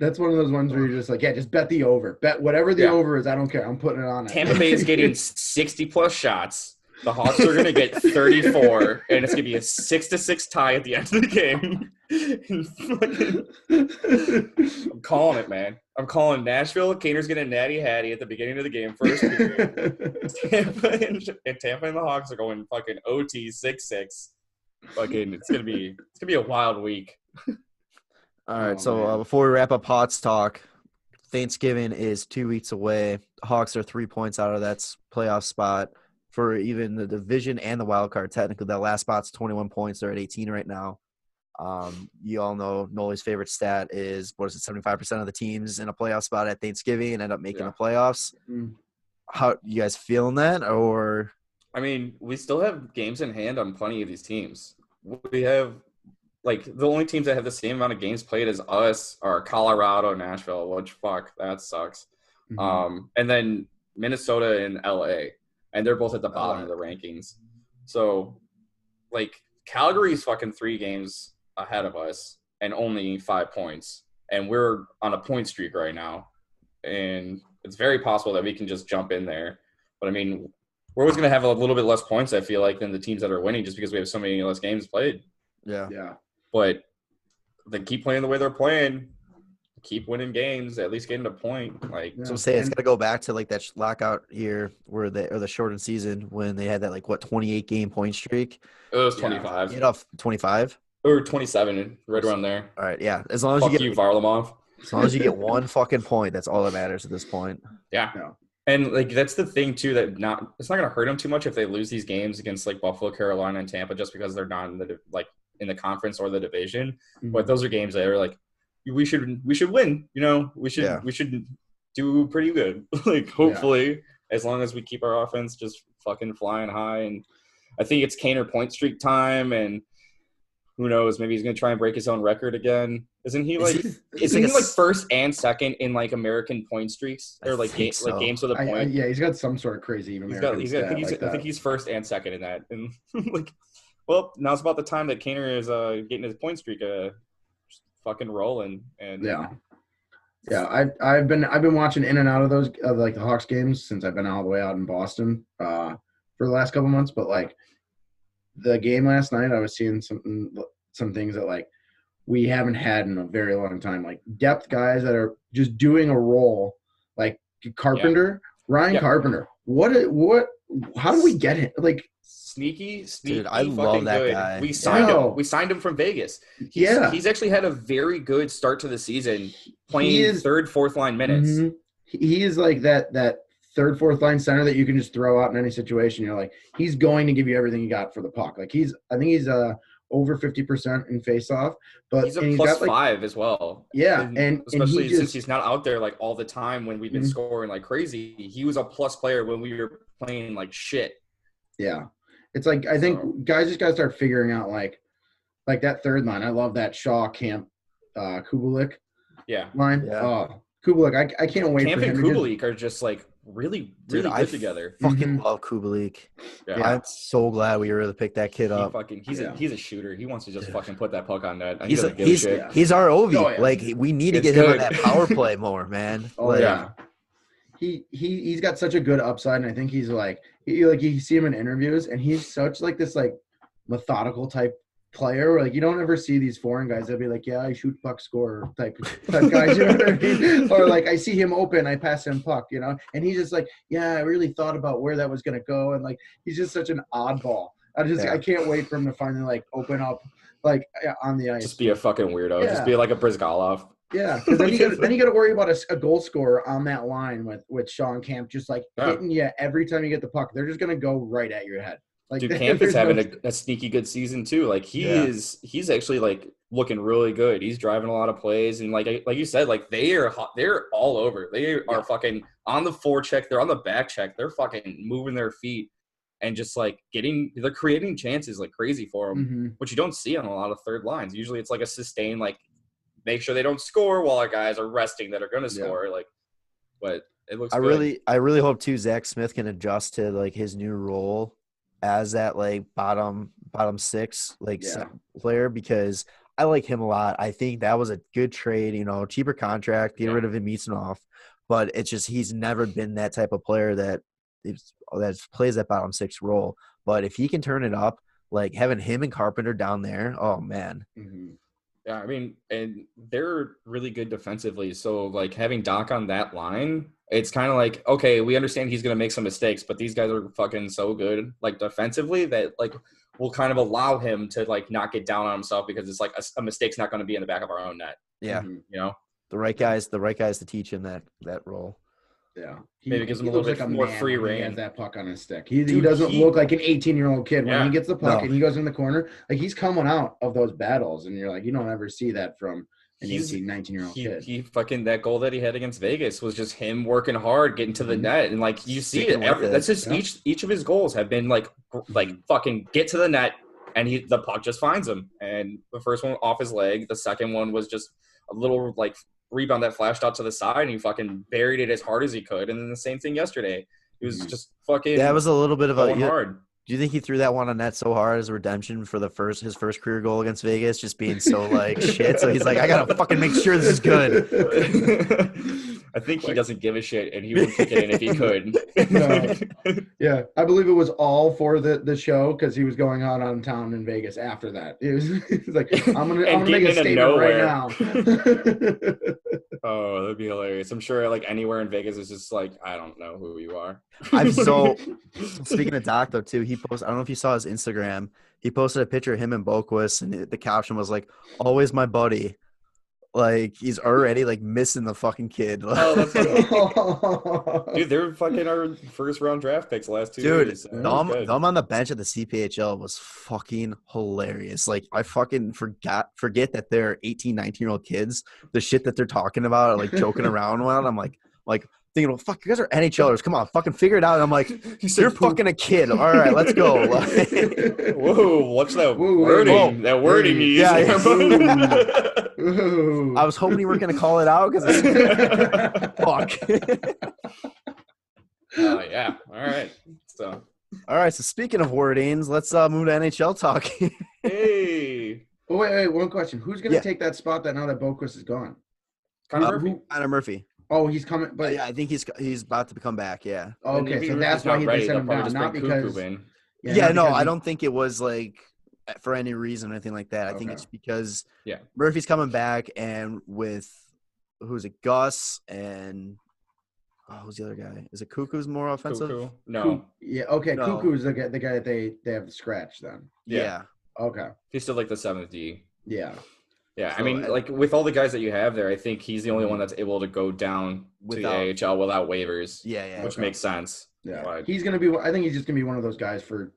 That's one of those ones where you're just like, yeah, just bet the over. Bet whatever the Yeah. over is. I don't care. I'm putting it on. Tampa Bay is getting 60 plus shots. The Hawks are going to get 34, and it's going to be a 6-6 tie at the end of the game. I'm calling it, man. I'm calling Nashville. Kaner's getting a natty hattie at the beginning of the game. First period. Tampa and the Hawks are going fucking OT 6-6. Fucking, it's gonna be a wild week. All right, Oh, so man. before we wrap up Hawks talk, Thanksgiving is 2 weeks away. Hawks are 3 points out of that playoff spot for even the division and the wild card. Technically, that last spot's 21 points. They're at 18 right now. You all know Nolly's favorite stat is, 75% of the teams in a playoff spot at Thanksgiving end up making the playoffs. Mm. How you guys feeling that? Or I mean, we still have games in hand on plenty of these teams. We have, like, the only teams that have the same amount of games played as us are Colorado, Nashville, which, fuck, that sucks. Mhm. And then Minnesota and LA, and they're both at the bottom of the rankings. So, like, Calgary's fucking 3 games ahead of us and only 5 points. And we're on a point streak right now. And it's very possible that we can just jump in there. But, I mean, we're always going to have a little bit less points, I feel like, than the teams that are winning just because we have so many less games played. Yeah. But they keep playing the way they're playing, keep winning games, at least getting a point. Like, Yeah. so say it's And- got to go back to like that lockout year where the shortened season when they had that 28 game point streak. it was Yeah. 25 Get off 25. or 27, right around there. All right, yeah. As long as Fuck you get you, Varlamov. As long as you get one fucking point, that's all that matters at this point. Yeah. Yeah. And like that's the thing too that it's not gonna hurt them too much if they lose these games against like Buffalo, Carolina, and Tampa just because they're not in the in the conference or the division. Mhm. But those are games that are like we should win. You know, we should do pretty good. Like hopefully, as long as we keep our offense just fucking flying high. And I think it's Kaner point streak time, and who knows, maybe he's gonna try and break his own record again. Isn't he like first and second in like American point streaks or like games with a point? Yeah, he's got some sort of crazy American I think he's first and second in that. And like, well, now's about the time that Kaner is getting his point streak just fucking rolling. And I've been watching in and out of those like the Hawks games since I've been all the way out in Boston for the last couple months. But like the game last night, I was seeing some things that like we haven't had in a very long time, like depth guys that are just doing a role, like Carpenter, Ryan Carpenter. How do we get him? Like sneaky. Dude, I love that good. guy. We signed him. We signed him from Vegas. He's actually had a very good start to the season, playing third, fourth line minutes. Mm-hmm. He is like that third, fourth line center that you can just throw out in any situation. You're like, he's going to give you everything you got for the puck. Like I think he's over 50% in faceoff, but he's a plus 5 as well. Yeah, and especially since he's not out there like all the time when we've been scoring like crazy. He was a plus player when we were playing like shit. Yeah, it's like I think guys just got to start figuring out like that third line. I love that Shaw Camp Kubelik line. Yeah. Oh, Kubelik, I can't wait Camp for him. and Kubelik are just like really good together. Fucking love Kubelik. Yeah. I'm so glad we were able to pick that kid up. He's a shooter. He wants to just fucking put that puck on net. He's our Ovi. Oh, yeah. Like we need to get him on that power play more, man. He's got such a good upside, and I think he's like you see him in interviews, and he's such like this like methodical type player where like you don't ever see these foreign guys that be like, yeah, I shoot puck score type guys, you know what I mean? Or like I see him open, I pass him puck, you know, and he's just like, yeah, I really thought about where that was gonna go, and like he's just such an oddball. I can't wait for him to finally like open up like on the ice. Just be a fucking weirdo. Yeah. Just be like a Brizgalov. Yeah, because then you got to worry about a goal scorer on that line with Sean Camp just like hitting you every time you get the puck. They're just gonna go right at your head. Like, dude, Camp is having a sneaky good season too. Like he's actually like looking really good. He's driving a lot of plays, and like you said, like they're all over. They are fucking on the forecheck. They're on the back check. They're fucking moving their feet and just like they're creating chances like crazy for them, which you don't see on a lot of third lines. Usually it's like a sustained like make sure they don't score while our guys are resting that are going to score. Like, but it looks. I really hope too Zach Smith can adjust to like his new role as that like bottom six player, because I like him a lot. I think that was a good trade, you know, cheaper contract, get rid of Emitonov, but it's just he's never been that type of player that plays that bottom six role. But if he can turn it up, like having him and Carpenter down there, oh man. Yeah, I mean, and they're really good defensively. So like having Doc on that line, it's kind of like, okay, we understand he's going to make some mistakes, but these guys are fucking so good, like defensively, that like will kind of allow him to like not get down on himself, because it's like a mistake's not going to be in the back of our own net. Yeah. You know, the right guys to teach him that role. Yeah. Maybe gives him a little bit more free reign. He has that puck on his stick. He doesn't look like an 18-year-old kid when he gets the puck and he goes in the corner. Like he's coming out of those battles, and you're like, you don't ever see that from an 18, 19-year-old kid. He fucking, that goal that he had against Vegas was just him working hard, getting to the net, and like you see it. That's just each of his goals have been like fucking get to the net, and the puck just finds him. And the first one off his leg, the second one was just a little like rebound that flashed out to the side, and he fucking buried it as hard as he could. And then the same thing yesterday. He was just fucking. That was a little bit of a hard. Do you think he threw that one on net so hard as redemption for his first career goal against Vegas, just being so like shit? So he's like, I gotta fucking make sure this is good. I think he doesn't give a shit, and he would kick it in if he could. No. Yeah, I believe it was all for the show, because he was going out on town in Vegas after that. It was like, I'm gonna make a statement right now. Oh, that'd be hilarious. I'm sure like anywhere in Vegas is just like, I don't know who you are. I'm so speaking of Doc though too. He posted, I don't know if you saw his Instagram. He posted a picture of him and Boquist, and the caption was like, "Always my buddy." Like he's already like missing the fucking kid. Oh, that's funny. Dude, they're fucking our first round draft picks the last 2 Dude, years. them on the bench at the CPHL was fucking hilarious. Like I fucking forget that they're 18, 19-year-old kids. The shit that they're talking about, or, like joking around about. I'm like thinking, well, fuck, you guys are NHLers. Come on, fucking figure it out. And I'm like, you're fucking a kid. All right, let's go. Like, whoa, what's that Whoa, wording? whoa. That wording you use. Yeah, Ooh. I was hoping you weren't going to call it out because it's fuck. Oh, yeah. All right. So. All right, so speaking of wordings, let's move to NHL talk. Hey. Oh, wait, one question. Who's going to take that spot that now that Boquist is gone? Connor Murphy. Oh, he's coming. But yeah, I think he's about to come back, yeah. Okay, so that's why they sent him down, not because Yeah, no, I don't think it was like for any reason or anything like that. I think it's because Murphy's coming back, and with who's it, Gus and who's the other guy? Is it Cuckoo's more offensive? Cuckoo? No. Yeah, okay. No. Cuckoo's the guy that they have the scratch then. Yeah. Okay. He's still like the 7th D. Yeah. Yeah, so, I mean, like with all the guys that you have there, I think he's the only one that's able to go down to the AHL without waivers. Yeah, which makes sense. Yeah, but he's gonna be. I think he's just gonna be one of those guys for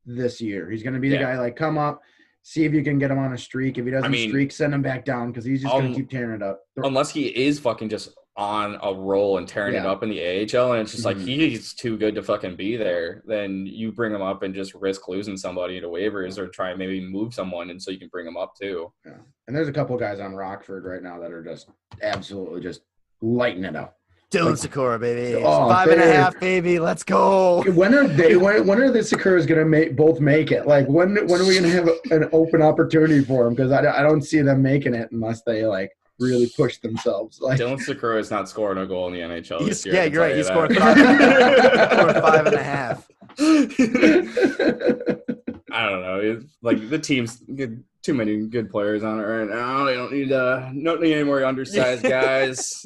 this year. He's gonna be the guy like come up, see if you can get him on a streak. If he doesn't streak, send him back down because he's just gonna keep tearing it up. Unless he is fucking just on a roll and tearing it up in the AHL, and it's just like he's too good to fucking be there, then you bring him up and just risk losing somebody to waivers or try and maybe move someone, and so you can bring him up too. Yeah, and there's a couple of guys on Rockford right now that are just absolutely just lighting it up. Dylan Sakura, baby. 5.5, baby. Let's go. When are they? When are the Sakuras gonna both make it? Like when are we gonna have an open opportunity for them? Because I don't see them making it unless they like really push themselves. Like Dylan Sakura is not scoring a goal in the NHL this year. Yeah, you're right. He's scoring 5.5. I don't know. It's like the team's too many good players on it right now. They don't need any more undersized guys.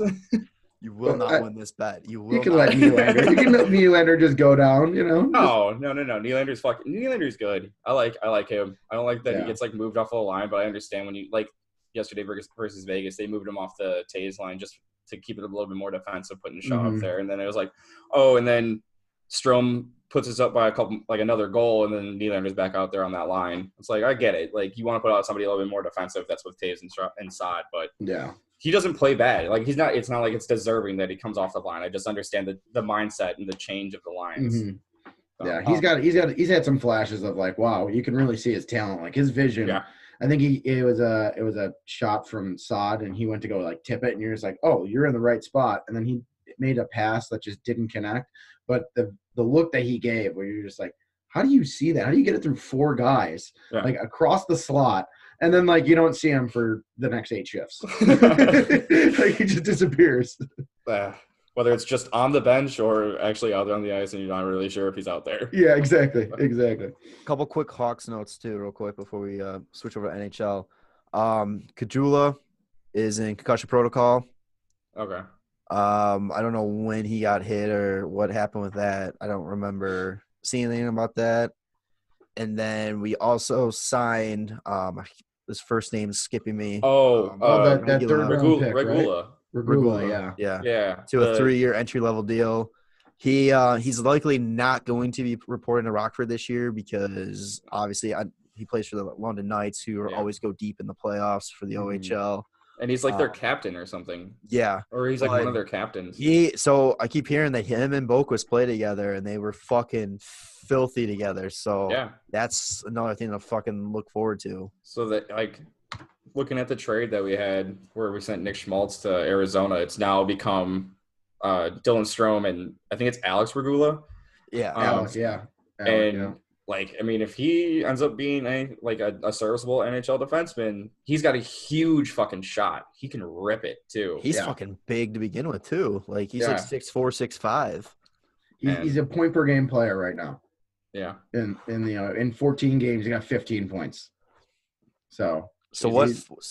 You will not win this bet. You will. You can let Nylander. You can let Nylander just go down. You know. No. Nylander's good. I like him. I don't like that he gets like moved off the line, but I understand when you like yesterday versus Vegas, they moved him off the Tays line just to keep it a little bit more defensive, putting a shot up there, and then it was like, and then Strome puts us up by another goal, and then Nylander's back out there on that line. It's like I get it. Like you want to put out somebody a little bit more defensive. That's with Tays inside, but he doesn't play bad. Like he's not. It's not like it's deserving that he comes off the line. I just understand the mindset and the change of the lines. Yeah, he's had some flashes of like, wow, you can really see his talent, like his vision. Yeah. I think it was a shot from Saad, and he went to go like tip it, and you're just like, oh, you're in the right spot, and then he made a pass that just didn't connect. But the look that he gave, where you're just like, how do you see that? How do you get it through 4 guys like across the slot? And then, like, you don't see him for the next 8 shifts. Like, he just disappears. Whether it's just on the bench or actually out there on the ice and you're not really sure if he's out there. Yeah, exactly. Couple quick Hawks notes, too, real quick before we switch over to NHL. Kajula is in concussion protocol. Okay. I don't know when he got hit or what happened with that. I don't remember seeing anything about that. And then we also signed his first name's skipping me. That third round pick, Regula. Right? Regula, yeah. To a 3-year entry-level deal. He's likely not going to be reporting to Rockford this year because obviously he plays for the London Knights, who always go deep in the playoffs for the OHL. And he's like their captain or something. Yeah. Or he's like one of their captains. So I keep hearing that him and Boquist play together and they were fucking filthy together. So that's another thing to fucking look forward to. So that like looking at the trade that we had where we sent Nick Schmaltz to Arizona, it's now become Dylan Strome and I think it's Alex Regula. Alex, like, I mean, if he ends up being a serviceable NHL defenseman, he's got a huge fucking shot. He can rip it too. He's fucking big to begin with too. Like he's like 6'4", 6'5". He's a point per game player right now. Yeah. In 14 games, he got 15 points. So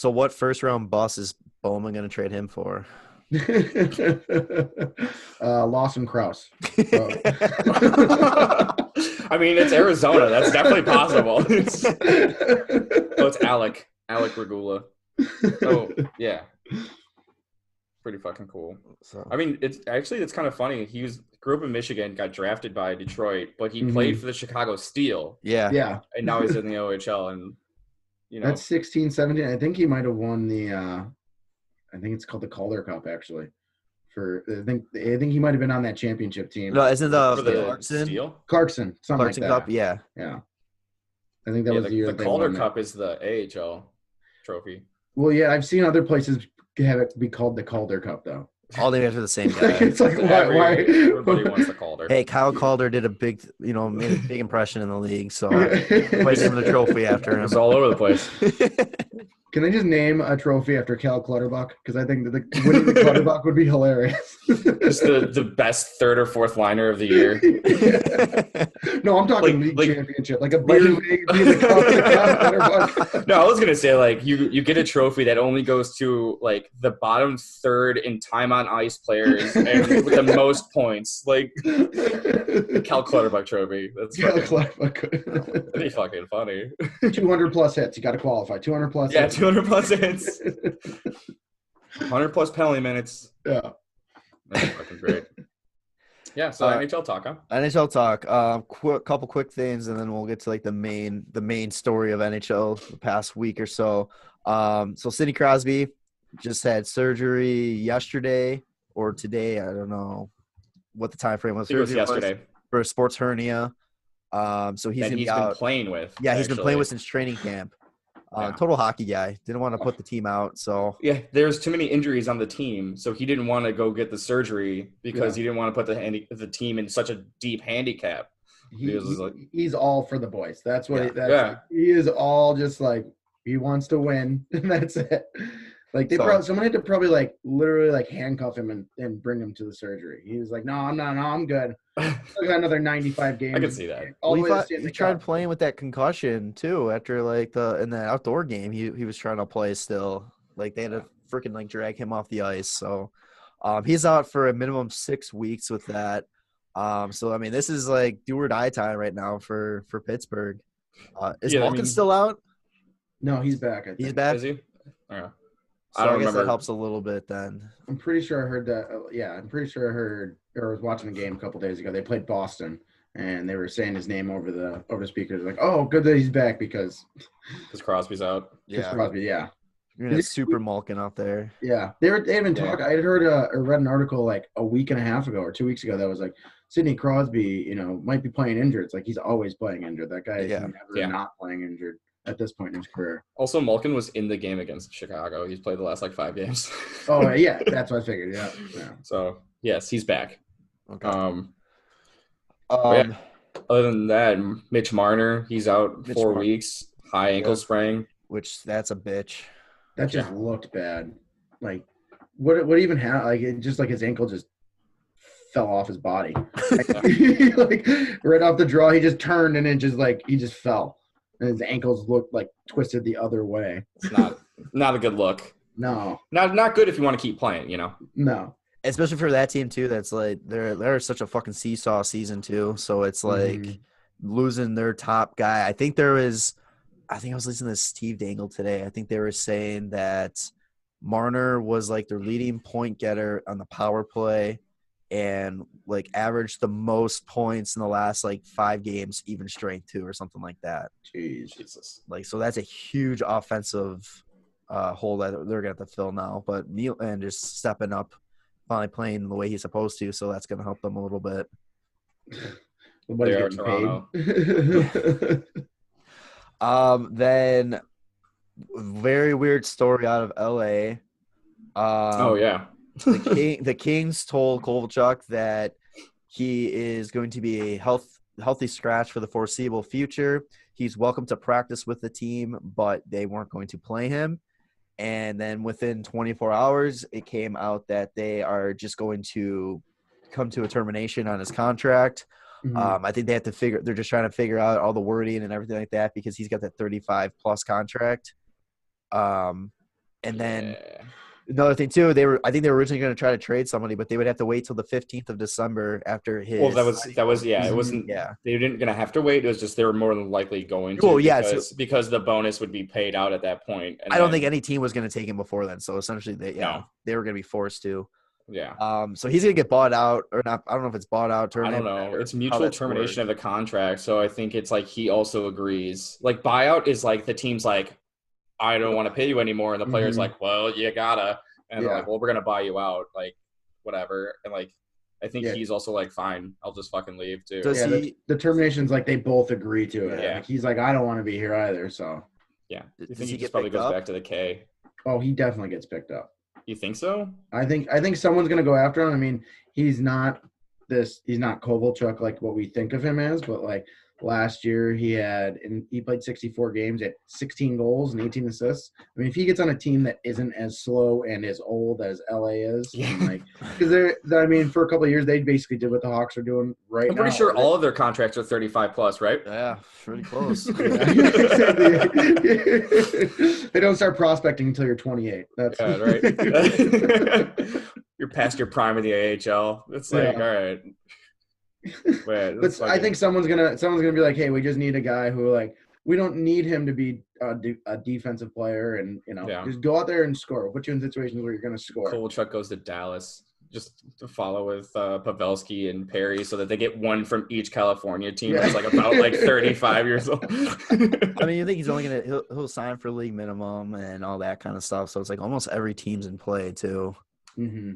what first round bus is Bowman going to trade him for? Lawson Krause. I mean, it's Arizona. That's definitely possible. It's Alec Regula. So, yeah. Pretty fucking cool. So I mean, it's kind of funny. He grew up in Michigan, got drafted by Detroit, but he played for the Chicago Steel. yeah. And now he's in the OHL, and That's 16, 17. I think he might have won the I think it's called the Calder Cup actually. I think he might have been on that championship team. No, isn't for the Clarkson? Steel. Clarkson, something Clarkson like that. Cup, yeah. Yeah. I think that was the year the they Calder won Cup is the AHL trophy. Well, yeah, I've seen other places have it be called the Calder Cup though. All named after the same guy. It's like why? Everybody wants the Calder. Hey, Kyle Calder did made a big impression in the league, so place him the trophy after him. It's all over the place. Can I just name a trophy after Cal Clutterbuck? Because I think that winning the Clutterbuck would be hilarious. Just the best third or fourth liner of the year. No, I'm talking league championship, like a beer league. The Clutterbuck. No, I was gonna say you get a trophy that only goes to the bottom third in time on ice players and with the most points, the Cal Clutterbuck trophy. That's Cal Clutterbuck. That'd be fucking funny. 200 plus hits. You got to qualify. 200 plus. Yeah, hits. 200 plus hits. 100 plus penalty minutes. Yeah. That's fucking great. Yeah, so NHL talk, huh? NHL talk. Couple quick things, and then we'll get to the main story of NHL the past week or so. So Sidney Crosby just had surgery yesterday or today. I don't know what the time frame was. It was yesterday for a sports hernia. So he's been playing with. Yeah, he's been playing with since training camp. Total hockey guy. Didn't want to put the team out. So yeah, there's too many injuries on the team, so he didn't want to go get the surgery because he didn't want to put the team in such a deep handicap. He's all for the boys. That's what. He is all just he wants to win, and that's it. Someone had to probably literally handcuff him and bring him to the surgery. He was like, "No, I'm good. I got another 95 games." I can see that. He tried playing with that concussion too after in the outdoor game. He was trying to play still. They had to freaking drag him off the ice. So he's out for a minimum 6 weeks with that. So I mean, this is do or die time right now for Pittsburgh. Is Malkin still out? No, he's back. I think. He's back. Is he? Yeah. So I guess remember. That helps a little bit then. I'm pretty sure I heard that. I'm pretty sure I heard or was watching the game a couple days ago. They played Boston, and they were saying his name over the speakers. Oh, good that he's back because Crosby's out. Yeah, Crosby. Yeah, you're gonna super Malkin out there. Yeah, they haven't talked. I had heard or read an article a week and a half ago or 2 weeks ago that was Sidney Crosby, might be playing injured. It's he's always playing injured. That guy is never not playing injured at this point in his career. Also, Malkin was in the game against Chicago. He's played the last 5 games. Oh yeah, that's what I figured. Yeah. So yes, he's back. Okay. Other than that, Mitch Marner, he's out 4 weeks, high ankle sprain. Which that's a bitch. That just looked bad. What even happened? It just his ankle just fell off his body. Right off the draw, he just turned and it just he just fell. And his ankles looked twisted the other way. It's not a good look. No. Not good if you want to keep playing, No. Especially for that team too, that's they're such a fucking seesaw season too. So it's losing their top guy. I think I was listening to Steve Dangle today. I think they were saying that Marner was their leading point getter on the power play and averaged the most points in the last 5 games, even strength too, or something like that. Jeez. Jesus. So that's a huge offensive hole that they're gonna have to fill now. But Nealon just stepping up, finally playing the way he's supposed to, so that's gonna help them a little bit. Nobody's getting paid. Then very weird story out of LA. The Kings told Kovalchuk that he is going to be a healthy scratch for the foreseeable future. He's welcome to practice with the team, but they weren't going to play him. And then within 24 hours, it came out that they are just going to come to a termination on his contract. Mm-hmm. I think they're just trying to figure out all the wording and everything like that because he's got that 35 plus contract. And then Another thing too, I think they were originally going to try to trade somebody, but they would have to wait till the 15th of December after his. Well, that was yeah. It wasn't. Yeah. They didn't gonna have to wait. It was just they were more than likely going to. Well, yeah, because the bonus would be paid out at that point. And I don't think any team was going to take him before then. So essentially, they were going to be forced to. Yeah. So he's going to get bought out or not. I don't know if it's bought out. I don't know. It's mutual termination of the contract. So I think it's like he also agrees. Like buyout is like the team's like, I don't want to pay you anymore, and the player's like, well, you gotta. And they're like, well, we're going to buy you out, like, whatever. And, like, I think he's also like, fine, I'll just fucking leave, too. The termination's like they both agree to it. Yeah. Like, he's like, I don't want to be here either, so. Yeah. You think he just probably goes back to the K? Oh, he definitely gets picked up. You think so? I think someone's going to go after him. I mean, he's not Kovalchuk like what we think of him as, but, like, last year he played 64 games at 16 goals and 18 assists. I mean, if he gets on a team that isn't as slow and as old as LA is, because for a couple of years they basically did what the Hawks are doing right now. I'm pretty sure all of their contracts are 35 plus, right? Yeah, pretty close. They don't start prospecting until you're 28. That's right. You're past your prime in the AHL. It's like, all right. But I think someone's gonna be like, hey, we just need a guy who, like, we don't need him to be a defensive player, and just go out there and score. We'll put you in situations where you're gonna score. Kovalchuk goes to Dallas just to follow with Pavelski and Perry, so that they get one from each California team that's like about like 35 years old. I mean, you think he's only he'll sign for league minimum and all that kind of stuff. So it's like almost every team's in play too. Mm-hmm.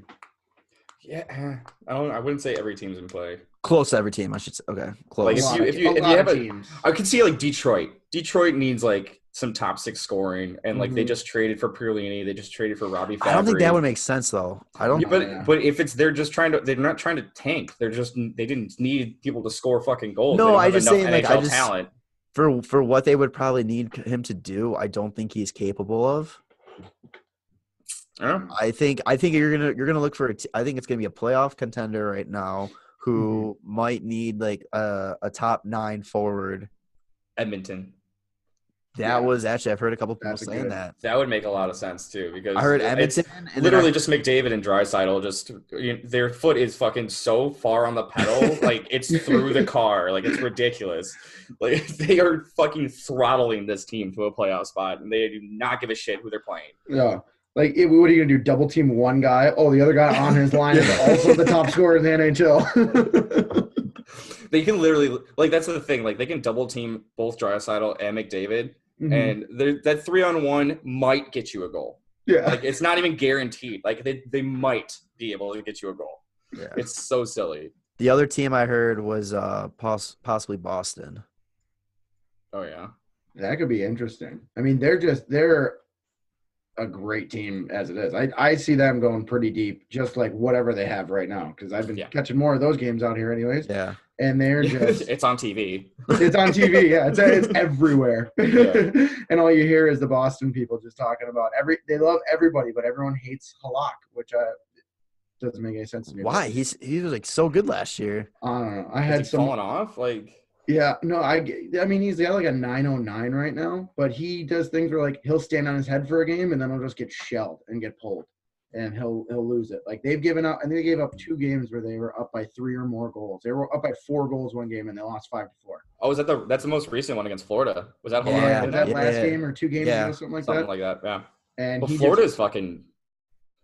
Yeah, I wouldn't say every team's in play. Close to every team, I should say. Okay, close. Like if you have I could see like Detroit. Detroit needs like some top six scoring, and like they just traded for Perlini, they just traded for Robbie Fabry. I don't think that would make sense though. I don't. Yeah, but if they're not trying to tank. They didn't need people to score fucking goals. No, I just saying NHL talent for what they would probably need him to do. I don't think he's capable of. Yeah. I think you're gonna look for. I think it's gonna be a playoff contender right now who might need like a top 9 forward. Edmonton. That was actually I've heard a couple people saying that. That would make a lot of sense too because I heard Edmonton. And literally just McDavid and Draisaitl just their foot is fucking so far on the pedal, like it's through the car, like it's ridiculous. Like they are fucking throttling this team to a playoff spot, and they do not give a shit who they're playing. Yeah. Like, what are you going to do, double team one guy? Oh, the other guy on his line is also the top scorer in the NHL. They can literally – like, that's the thing. Like, they can double team both Draisaitl and McDavid, and that 3-on-1 might get you a goal. Yeah. Like, it's not even guaranteed. Like, they might be able to get you a goal. Yeah. It's so silly. The other team I heard was possibly Boston. Oh, yeah. That could be interesting. I mean, they're a great team as it is. I see them going pretty deep, just like whatever they have right now, because I've been catching more of those games out here anyways. Yeah. And they're just it's on TV. It's on TV, yeah. It's everywhere. Yeah. And all you hear is the Boston people just talking about they love everybody, but everyone hates Halak, which doesn't make any sense to me. Why? He was like so good last year. I don't know. I had some falling off, like. Yeah, no, I mean, he's got like a 909 right now, but he does things where like he'll stand on his head for a game and then he'll just get shelled and get pulled, and he'll lose it. Like they've given up, and they gave up 2 games where they were up by 3 or more goals. They were up by 4 goals one game and they lost 5-4. Oh, that's the most recent one against Florida? Was that that last game or 2 games ago, something like that? Something like that, yeah. And Florida is fucking.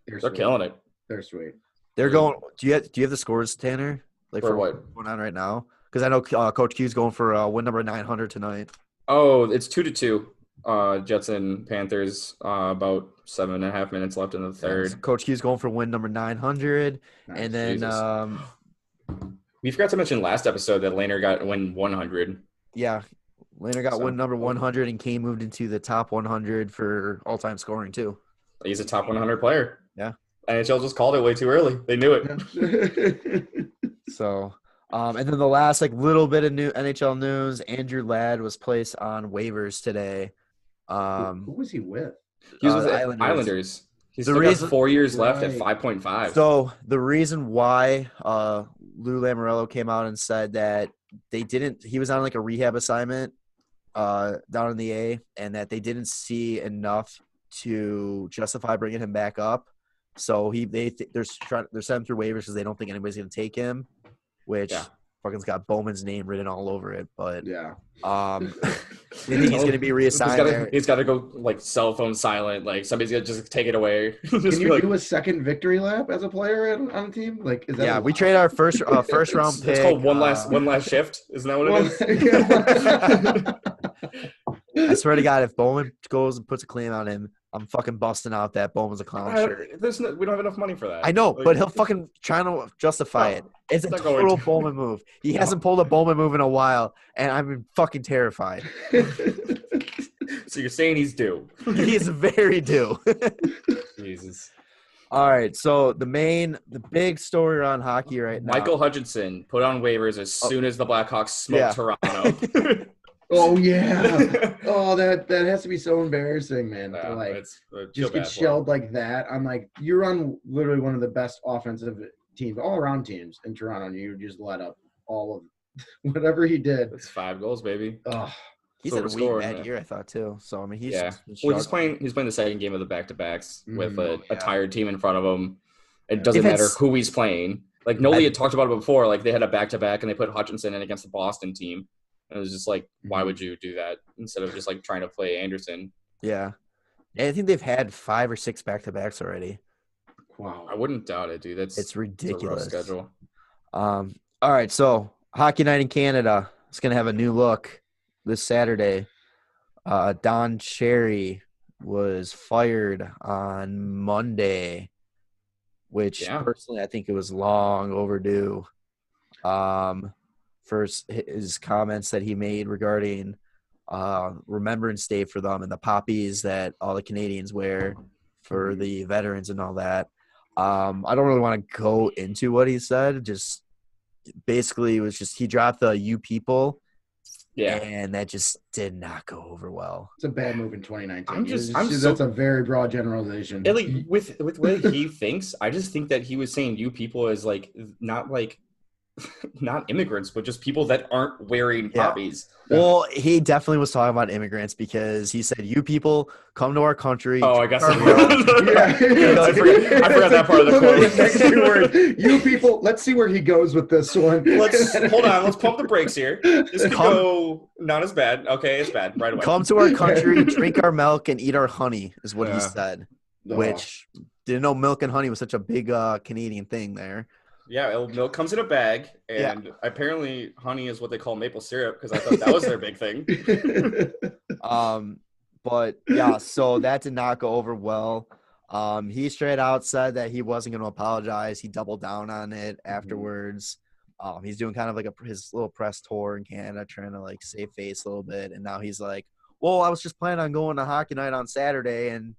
They're killing it. They're sweet. They're going. Do you have the scores, Tanner? Like for what? What's going on right now? Because I know Coach Q's going for win number 900 tonight. Oh, it's 2-2. Jets and Panthers. About 7.5 minutes left in the third. So Coach Q's going for win number 900, nice. And then we forgot to mention last episode that Lehner got win 100. Yeah, Lehner got win number 100, and Kane moved into the top 100 for all-time scoring too. He's a top 100 player. Yeah. NHL just called it way too early. They knew it. So. And then the last little bit of new NHL news: Andrew Ladd was placed on waivers today. Who was he with? He was with the Islanders. He's still got 4 years left at 5.5. So the reason why Lou Lamoriello came out and said that he was on like a rehab assignment down in the A, and that they didn't see enough to justify bringing him back up. So they're sending through waivers because they don't think anybody's going to take him, which fucking's got Bowman's name written all over it. But yeah, they think he's going to be reassigned there. He's got to go like cell phone silent. Like somebody's going to just take it away. Can you do a second victory lap as a player on a team? Like, is that yeah, we trade our first round pick. It's called one last shift. Isn't that what it is? I swear to God, if Bowman goes and puts a claim on him, I'm fucking busting out that Bowman's a clown shirt. We don't have enough money for that. I know, but he'll fucking trying to justify it. It's a total Bowman move. He hasn't pulled a Bowman move in a while, and I'm fucking terrified. So you're saying he's due? He is very due. Jesus. All right, so the big story around hockey right now. Michael Hutchinson put on waivers as soon as the Blackhawks smoked Toronto. Oh yeah! Oh, that has to be so embarrassing, man. Yeah, like, just get shelled like that. I'm like, you're on literally one of the best offensive teams, all around teams in Toronto, and you just let up all of whatever he did. It's 5 goals, baby. Oh, he's had a weak bad year, I thought too. So I mean, he's playing the second game of the back-to-backs with a tired team in front of him. It doesn't matter who he's playing. Like Nolly had talked about it before. Like they had a back-to-back, and they put Hutchinson in against the Boston team. And it was just like, why would you do that instead of just like trying to play Anderson? Yeah. And I think they've had 5 or 6 back-to-backs already. Wow. I wouldn't doubt it, dude. It's ridiculous. It's a rough schedule. All right. So Hockey Night in Canada is going to have a new look this Saturday. Don Cherry was fired on Monday, which personally I think it was long overdue. For his comments that he made regarding Remembrance Day for them and the poppies that all the Canadians wear for the veterans and all that. I don't really want to go into what he said. Just basically it was just he dropped the "you people," and that just did not go over well. It's a bad move in 2019. That's a very broad generalization. Like with the way he thinks, I just think that he was saying "you people" as not immigrants, but just people that aren't wearing poppies. Well, he definitely was talking about immigrants because he said, "You people come to our country." Oh, I guess. I forgot that part of the quote. Next 2 words. You people. Let's see where he goes with this one. Hold on. Let's pump the brakes here. This could go not as bad. Okay, it's bad right away. Come to our country, drink our milk, and eat our honey is what he said. Which didn't know milk and honey was such a big Canadian thing there. Yeah, milk comes in a bag, and apparently honey is what they call maple syrup because I thought that was their big thing. But yeah, so that did not go over well. He straight out said that he wasn't going to apologize. He doubled down on it afterwards. He's doing kind of like his little press tour in Canada, trying to like save face a little bit. And now he's like, well, I was just planning on going to Hockey Night on Saturday and,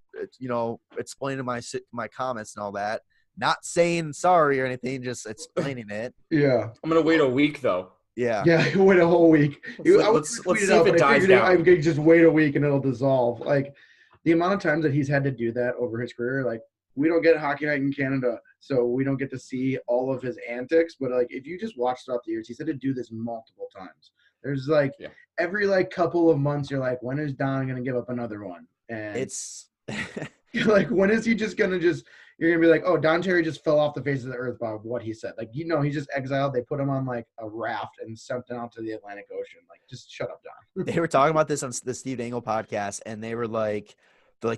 explaining my comments and all that. Not saying sorry or anything, just explaining it. Yeah. I'm going to wait a week, though. Yeah. Yeah, wait a whole week. Let's see if it dies down. I'm going to just wait a week and it'll dissolve. Like, the amount of times that he's had to do that over his career, like, we don't get Hockey Night in Canada, so we don't get to see all of his antics. But, like, if you just watch throughout the years, he's had to do this multiple times. There's, like, every, like, couple of months, you're like, when is Don going to give up another one? And it's – like, when is he just going to just – you're going to be like, oh, Don Cherry just fell off the face of the earth by what he said. Like, he's just exiled. They put him on, like, a raft and sent him out to the Atlantic Ocean. Like, just shut up, Don. They were talking about this on the Steve Dangle podcast, and they were like,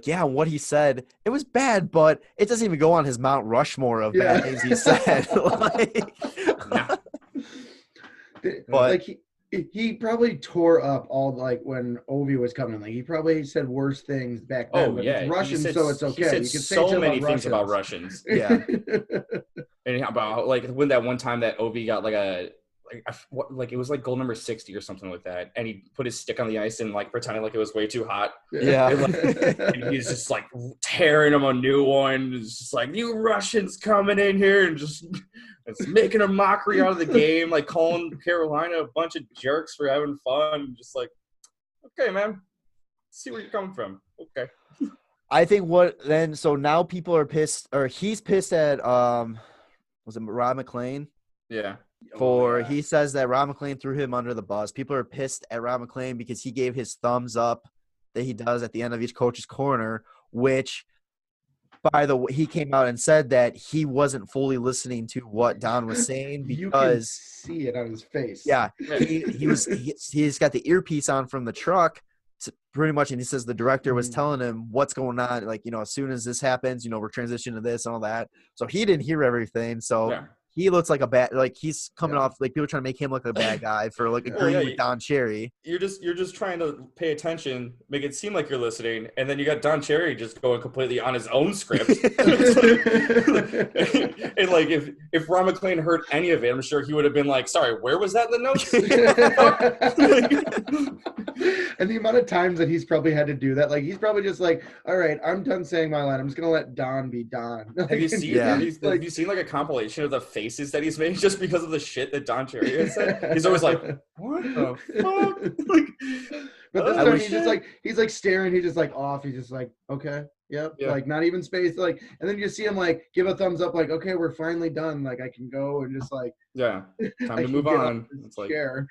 yeah, what he said, it was bad, but it doesn't even go on his Mount Rushmore of bad things he said. But like he probably tore up all, like, when Ovi was coming. Like, he probably said worse things back then. Oh, yeah. It's Russian, so it's okay. He said so many things about Russians. Yeah. And about, like, when that one time that Ovi got, like it was like goal number 60 or something like that, and he put his stick on the ice and, like, pretended like it was way too hot. Yeah. And he's just, like, tearing him a new one. It's just like, you Russians coming in here and just it's making a mockery out of the game, like calling Carolina a bunch of jerks for having fun. Just like, okay, man, see where you're coming from. Okay. I think so now people are pissed, or he's pissed at was it Rob McLean? Yeah. He says that Rob McLean threw him under the bus. People are pissed at Rob McLean because he gave his thumbs up that he does at the end of each coach's corner, which by the way, he came out and said that he wasn't fully listening to what Don was saying You can because see it on his face. yeah, he's got the earpiece on from the truck pretty much, and he says the director was telling him what's going on, like, you know, as soon as this happens, you know, we're transitioning to this and all that. So he didn't hear everything. So Yeah. he looks like a bad, like he's coming off like people trying to make him look like a bad guy for like agreeing with Don Cherry. You're just trying to pay attention, make it seem like you're listening, and then you got Don Cherry just going completely on his own script. And like if Ron McClain heard any of it, I'm sure he would have been like, "Sorry, where was that in the notes?" And the amount of times that he's probably had to do that, like he's probably just like, "All right, I'm done saying my line. I'm just gonna let Don be Don." Have you seen? Yeah. Have you seen like a compilation of the faces that he's made just because of the shit that Don Cherry has said? He's always like, "What the fuck?" Like, but this time he's like staring. He's just like off. He's just like, "Okay, yep." Yeah. Like not even space. Like, and then you see him like give a thumbs up. Like, "Okay, we're finally done. Like I can go," and just like, yeah, time I to can move get on. off this It's like, chair.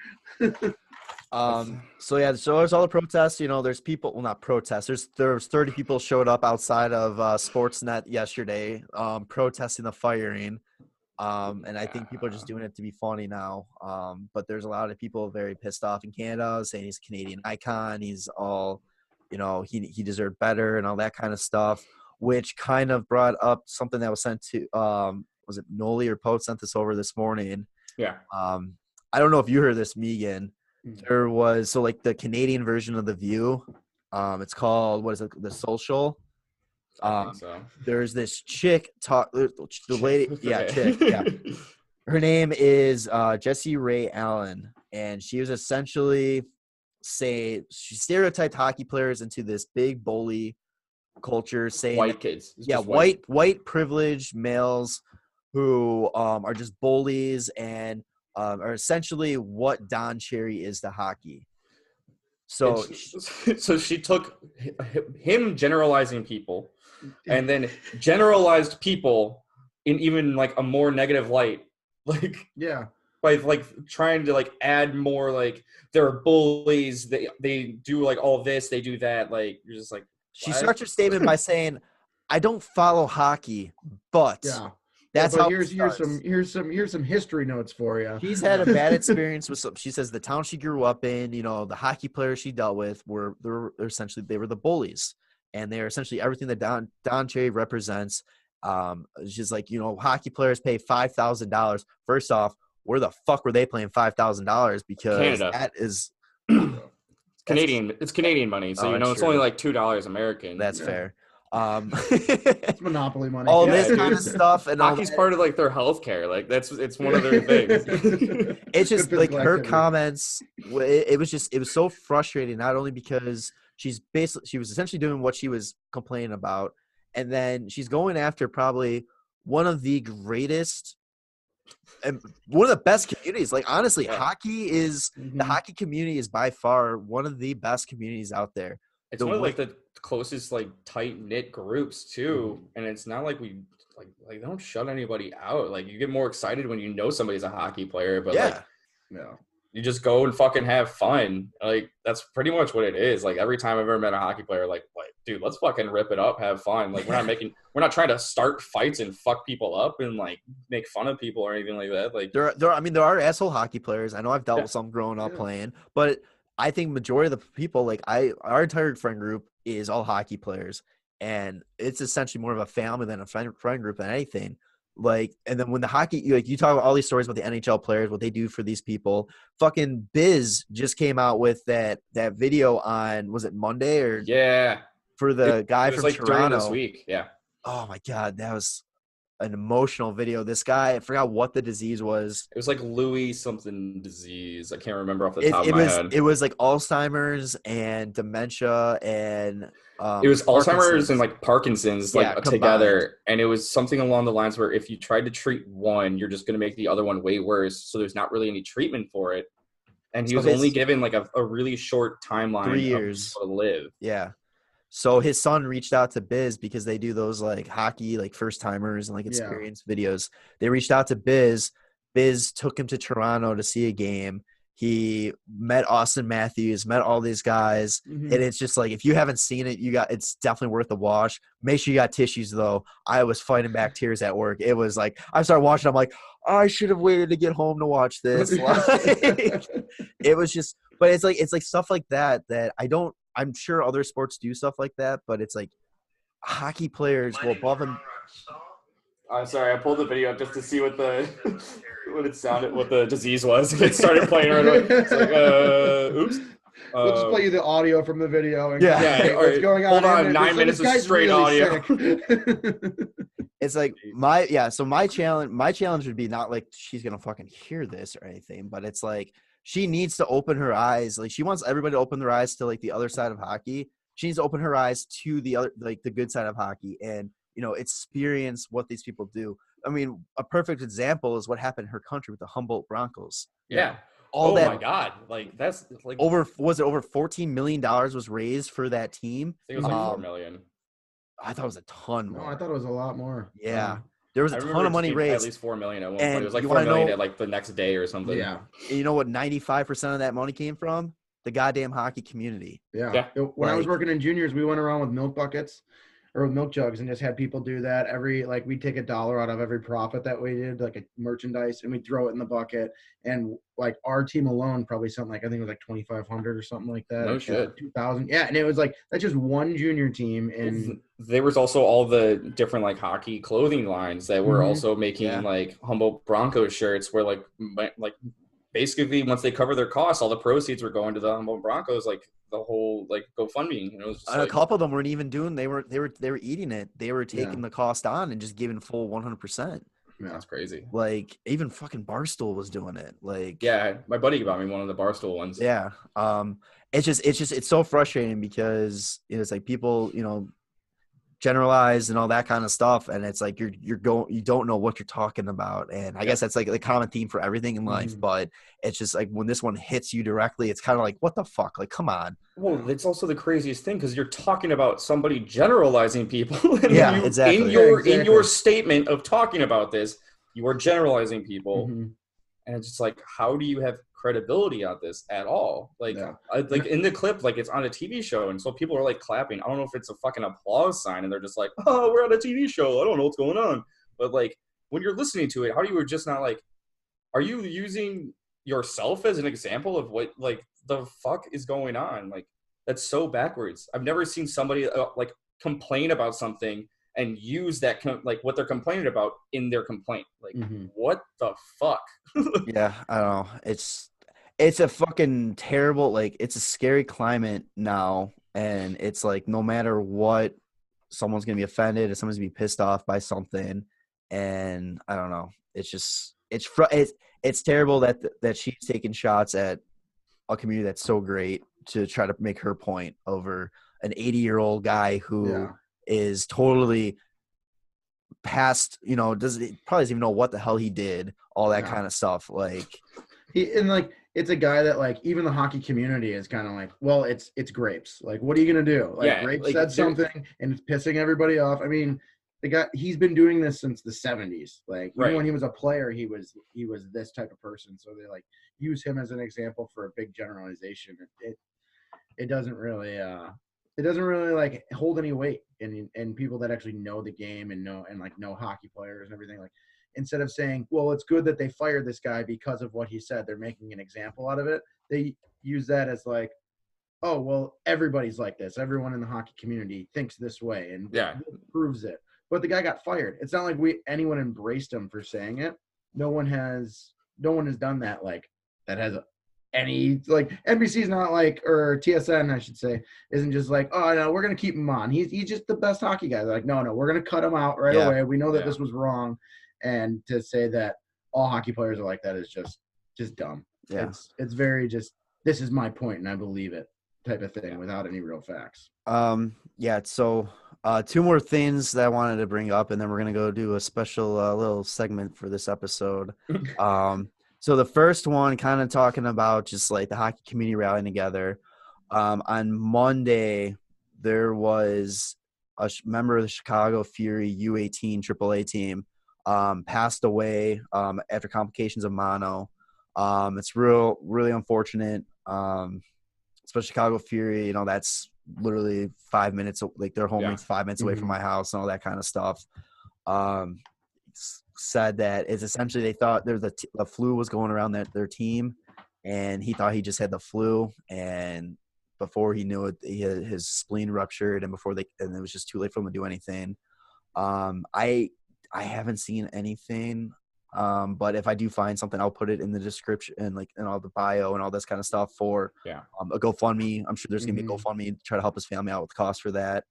So there's all the protests, you know, there's people, well, not protests, there's 30 people showed up outside of Sportsnet yesterday protesting the firing, and I think people are just doing it to be funny now, but there's a lot of people very pissed off in Canada saying he's a Canadian icon, he's all, you know, he deserved better and all that kind of stuff, which kind of brought up something that was sent to was it Nolly or Poetz sent this over this morning. yeah. I don't know if you heard this, Meegan. There was like the Canadian version of The View. It's called, what is it? The Social. I think so. There's this chick the lady, Okay. chick, yeah. Her name is Jessie Rae Allens, and she was essentially she stereotyped hockey players into this big bully culture, saying White kids. It's yeah, just white privileged males who are just bullies and are essentially what Don Cherry is to hockey. So she took him generalizing people and then generalized people in even like a more negative light, like Yeah. by like trying to like add more like they're bullies, they do like all this, they do that, like you're just like, she what? starts her statement by saying, "I don't follow hockey, but Yeah. that's but how here's some history notes for you. She's had a bad experience with some. She says the town she grew up in, you know, the hockey players she dealt with were they were the bullies, and they're essentially everything that Don Cherry represents. She's like, you know, hockey players pay $5,000. First off, where the fuck were they playing $5,000? Because Canada. that is Canadian. It's Canadian money, so you know it's true. only like $2 American. That's fair. It's monopoly money. All Yeah, this dude. kind of stuff, and all Hockey's that. part of like their healthcare. Like it's one of their things. It's just Good like physical her activity. comments. It was so frustrating. Not only because she was essentially doing what she was complaining about, and then she's going after probably one of the greatest and one of the best communities. Like honestly, Yeah. hockey is the hockey community is by far one of the best communities out there. It's one of like the closest like tight knit groups too, and it's not like we like they don't shut anybody out. Like you get more excited when you know somebody's a hockey player, but like you just go and fucking have fun. Like that's pretty much what it is. Like every time I've ever met a hockey player, like dude, let's fucking rip it up, have fun. Like we're not trying to start fights and fuck people up and like make fun of people or anything like that. Like there are asshole hockey players. I know I've dealt with some growing up playing, but I think majority of the people, like our entire friend group is all hockey players, and it's essentially more of a family than a friend group than anything. Like, and then when the hockey, like you talk about all these stories about the NHL players, what they do for these people. Fucking Biz just came out with that video on, was it Monday or for the guy from like Toronto during this week. Yeah. Oh my God, that was an emotional video. This guy, I forgot what the disease was. It was like Louis something disease. I can't remember off the top of my head. It was like Alzheimer's and dementia and it was Alzheimer's and like Parkinson's like together. And it was something along the lines where if you tried to treat one, you're just going to make the other one way worse. So there's not really any treatment for it. And he was only given like a really short timeline 3 years to live. Yeah. So his son reached out to Biz because they do those like hockey, like first timers and like experience videos. They reached out to Biz. Biz took him to Toronto to see a game. He met Austin Matthews, met all these guys. Mhm. And it's just like, if you haven't seen it, it's definitely worth the watch. Make sure you got tissues though. I was fighting back tears at work. It was like, I started watching. I'm like, I should have waited to get home to watch this. Like, it was just, but it's like stuff like that I'm sure other sports do stuff like that, but it's like hockey players go above and. I'm sorry, I pulled the video up just to see what the disease was. It started playing right away. It's like, oops. We'll just play you the audio from the video. And Yeah. what's going on? Hold on, 9 minutes of straight audio. It's like my challenge would be not like she's gonna fucking hear this or anything, but it's like she needs to open her eyes. Like she wants everybody to open their eyes to like the other side of hockey. She needs to open her eyes to the other, like the good side of hockey, and experience what these people do. I mean, a perfect example is what happened in her country with the Humboldt Broncos. Yeah. My God. Like that's like over $14 million was raised for that team. I think it was like 4 million. I thought it was a ton more. No, I thought it was a lot more. Yeah. There was a ton of money raised. At least 4 million at one And point. It was like you 4 wanna million know- at like the next day or something. Yeah. And you know what 95% of that money came from? The goddamn hockey community. Yeah. When I was working in juniors, we went around with milk buckets or with milk jugs and just had people do that. We'd take $1 out of every profit that we did, like a merchandise, and we'd throw it in the bucket. And like our team alone, probably something like, I think it was like 2,500 or something like that. No shit. 2,000. Yeah. And it was like, that's just one junior team. And there was also all the different like hockey clothing lines that were also making like Humboldt Broncos shirts where like basically once they cover their costs, all the proceeds were going to the Humboldt Broncos, like the whole like GoFundMe. And it was just a couple of them weren't even doing. They were eating it. They were taking the cost on and just giving full 100%. Yeah. That's crazy. Like even fucking Barstool was doing it. Like my buddy bought me one of the Barstool ones. Yeah. It's so frustrating because it's like people generalize and all that kind of stuff, and it's like you don't know what you're talking about, and I guess that's like the common theme for everything in life. But it's just like when this one hits you directly, it's kind of like, what the fuck, like come on. Well, it's also the craziest thing because you're talking about somebody generalizing people. And exactly. In your statement of talking about this, you are generalizing people, and it's just like, how do you have credibility on this at all? Like, in the clip, like it's on a TV show, and so people are like clapping. I don't know if it's a fucking applause sign, and they're just like, "Oh, we're on a TV show. I don't know what's going on." But like, when you're listening to it, how do you just not like? Are you using yourself as an example of what like the fuck is going on? Like, that's so backwards. I've never seen somebody like complain about something and use that like what they're complaining about in their complaint. Like, what the fuck? Yeah, I don't know. It's a fucking terrible, like, it's a scary climate now, and it's like no matter what, someone's gonna be offended, or someone's gonna be pissed off by something, and I don't know. It's just it's terrible that she's taking shots at a community that's so great to try to make her point over an 80-year-old guy who is totally past, probably doesn't even know what the hell he did, all that kind of stuff. Like it's a guy that like even the hockey community is kind of like, well, it's grapes. Like, what are you gonna do? Like, grapes said something and it's pissing everybody off. I mean, the guy, he's been doing this since the 70s. Like, even when he was a player, he was this type of person. So they like use him as an example for a big generalization. It doesn't really like hold any weight in people that actually know the game and know hockey players and everything. Like, instead of saying, well, it's good that they fired this guy because of what he said, they're making an example out of it. They use that as like, oh, well, everybody's like this. Everyone in the hockey community thinks this way and proves it. But the guy got fired. It's not like anyone embraced him for saying it. No one has done that. Like, that has any, like, NBC's not like, or TSN, I should say, isn't just like, oh, no, we're going to keep him on. He's just the best hockey guy. They're like, no, we're going to cut him out right away. We know that this was wrong. And to say that all hockey players are like that is just dumb. Yeah. It's very just, this is my point and I believe it type of thing without any real facts. So two more things that I wanted to bring up, and then we're going to go do a special little segment for this episode. So the first one, kind of talking about just like the hockey community rallying together. On Monday, there was a member of the Chicago Fury U18 AAA team passed away after complications of mono. It's really unfortunate. Especially Chicago Fury, that's literally 5 minutes, like their home rink's 5 minutes away from my house and all that kind of stuff. Said that it's essentially they thought there's the flu was going around their team, and he thought he just had the flu, and before he knew it, his spleen ruptured, and it was just too late for him to do anything. I haven't seen anything. But if I do find something, I'll put it in the description and in all the bio and all this kind of stuff for a GoFundMe. I'm sure there's gonna be a GoFundMe to try to help his family out with the cost for that.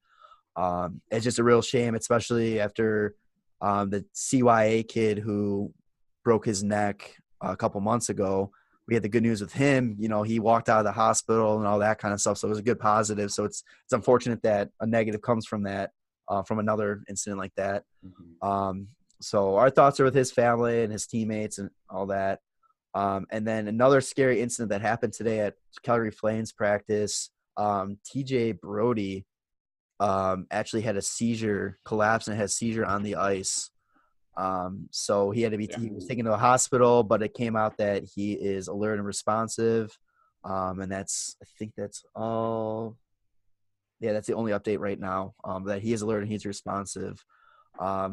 It's just a real shame, especially after the CYA kid who broke his neck a couple months ago. We had the good news with him. He walked out of the hospital and all that kind of stuff. So it was a good positive. So it's unfortunate that a negative comes from that, from another incident like that. So our thoughts are with his family and his teammates and all that. And then another scary incident that happened today at Calgary Flames practice, TJ Brody actually had a seizure, collapsed, and had a seizure on the ice. So he was taken to the hospital, but it came out that he is alert and responsive. And I think that's all. Yeah, that's the only update right now, that he is alert and he's responsive.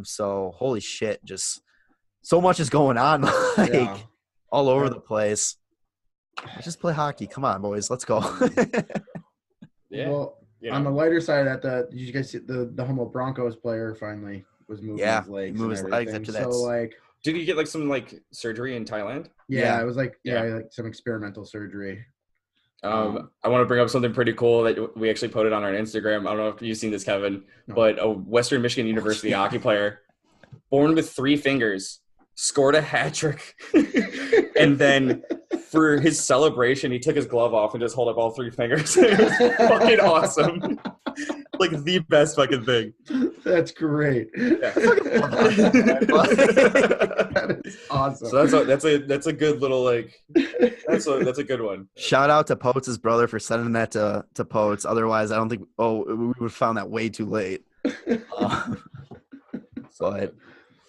So holy shit, just so much is going on, all over the place. Let's just play hockey. Come on, boys, let's go. Well, on the lighter side of that, did you guys see the Humboldt Broncos player finally was moving his legs? Moved his legs after that. So did he get some surgery in Thailand? Yeah, it was like some experimental surgery. I want to bring up something pretty cool that we actually posted on our Instagram. I don't know if you've seen this, Kevin, but a Western Michigan University hockey player, born with 3 fingers, scored a hat trick. And then for his celebration, he took his glove off and just held up all 3 fingers. It was fucking awesome. Like the best fucking thing. That's great. Yeah. That is awesome. So that's a good little that's a good one. Shout out to Poetz's brother for sending that to Poetz. Otherwise, I don't think we would have found that way too late. But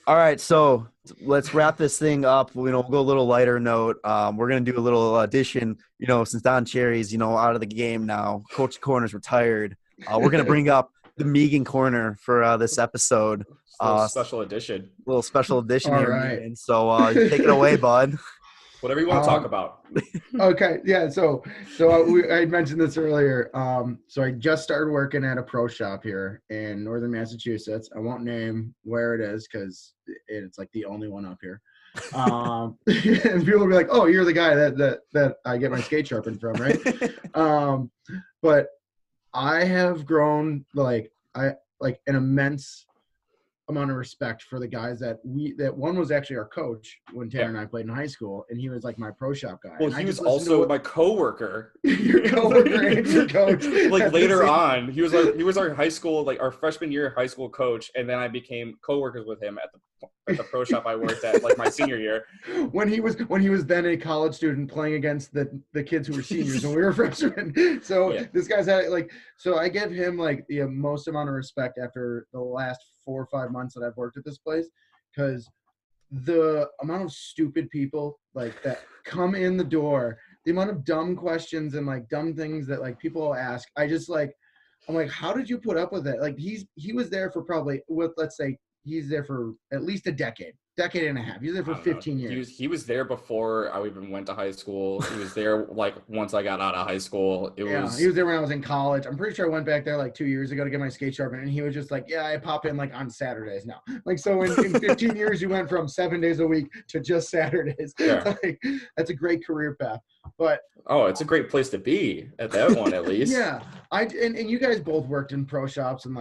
all right, so let's wrap this thing up. We'll go a little lighter note. We're gonna do a little addition. Since Don Cherry's out of the game now, Coach Corner's retired. We're going to bring up the Meegan Corner for this episode. Special edition. Little special edition All here, right. Meegan. So take it away, bud. Whatever you want to talk about. Okay, yeah. So I mentioned this earlier. So I just started working at a pro shop here in northern Massachusetts. I won't name where it is because it's like the only one up here. And people will be like, "Oh, you're the guy that I get my skate sharpened from, right?" But I have grown an immense amount of respect for the guys that one was actually our coach when Tanner and I played in high school, and he was like my pro shop guy. Well, he was also my coworker. Your coworker and your coach. Later on, he was our high school, our freshman year high school coach, and then I became coworkers with him at the pro shop I worked at my senior year. When he was then a college student playing against the kids who were seniors when we were freshmen. So this guy's had so I give him the most amount of respect after the last 4 or 5 months that I've worked at this place, because the amount of stupid people that come in the door, the amount of dumb questions and dumb things that people ask, I'm like, how did you put up with it? He was there for probably, let's say he's there for at least a decade and a half. He was there for 15 years. He was there before I even went to high school. He was there once I got out of high school. He was there when I was in college. I'm pretty sure I went back there 2 years ago to get my skate sharpened, and he was just I pop in on Saturdays now. So in 15 years you went from 7 days a week to just Saturdays. Yeah. That's a great career path. But it's a great place to be at that one at least. Yeah. And you guys both worked in pro shops, and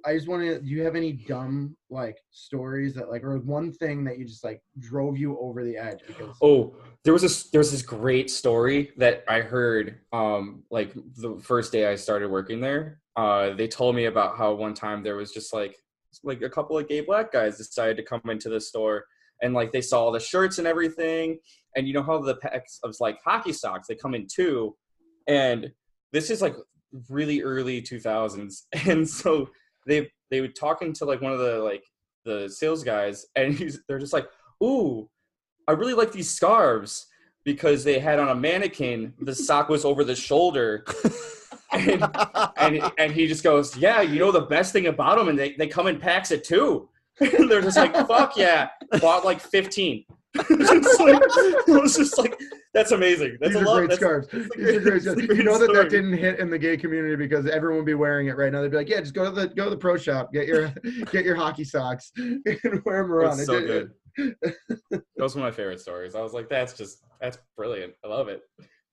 I just want to, do you have any dumb stories that or one thing that you just drove you over the edge? Because there was this great story that I heard the first day I started working there. They told me about how one time there was just a couple of gay black guys decided to come into the store, and they saw all the shirts and everything, and you know how the packs of hockey socks, they come in 2, and this is really early 2000s, and so they were talking to one of the sales guys, and they're just ooh, I really like these scarves because they had on a mannequin, the sock was over the shoulder. and he just goes, yeah, you know the best thing about them, and they come in packs of 2. They're just like, fuck yeah, bought like 15. It was just like, that's amazing. That's These a are lot. great scarves. These are great scarves. You know that didn't hit in the gay community because everyone would be wearing it right now. They'd be like, yeah, just go to the pro shop, get your hockey socks, and wear them around. It's so good. Those were my favorite stories. I was like, that's brilliant. I love it.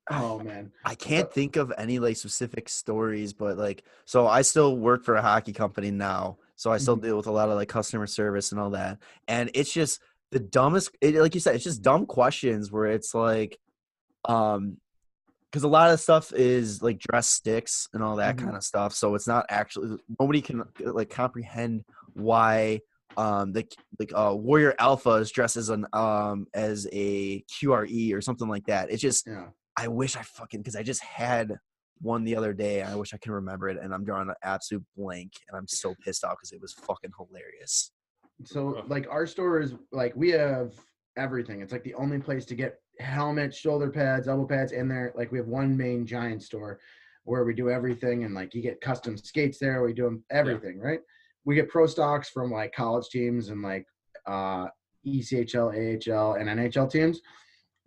Oh man, I can't think of any like specific stories, but like, so I still work for a hockey company now, so I still deal with a lot of like customer service and all that, and it's just the dumbest. Like you said, it's just dumb questions where it's like, because a lot of the stuff is like dress sticks and all that kind of stuff, so it's not actually, nobody can like comprehend why Warrior Alpha is dressed as as a QRE or something like that. It's just I wish because I just had one the other day. I wish I can remember it, and I'm drawing an absolute blank, and I'm so pissed off because it was fucking hilarious. So like our store is like, we have everything. It's like the only place to get helmets, shoulder pads, elbow pads in there. Like we have one main giant store where we do everything, and like you get custom skates there. We do everything, right? We get pro stocks from like college teams and like ECHL, AHL, and NHL teams.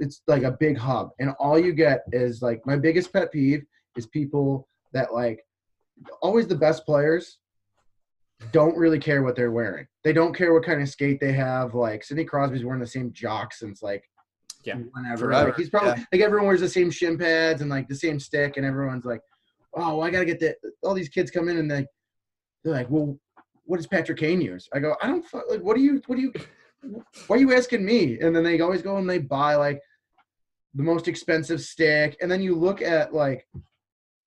It's like a big hub, and all you get is like, my biggest pet peeve is people that like, always the best players don't really care what they're wearing. They don't care what kind of skate they have. Like Sidney Crosby's wearing the same jock since like whenever. Forever. Like he's probably like, everyone wears the same shin pads and like the same stick, and everyone's like, oh, I gotta get that. All these kids come in and they're like, well, what does Patrick Kane use? I go, I don't like. What do you? Why are you asking me? And then they always go and they buy like the most expensive stick, and then you look at like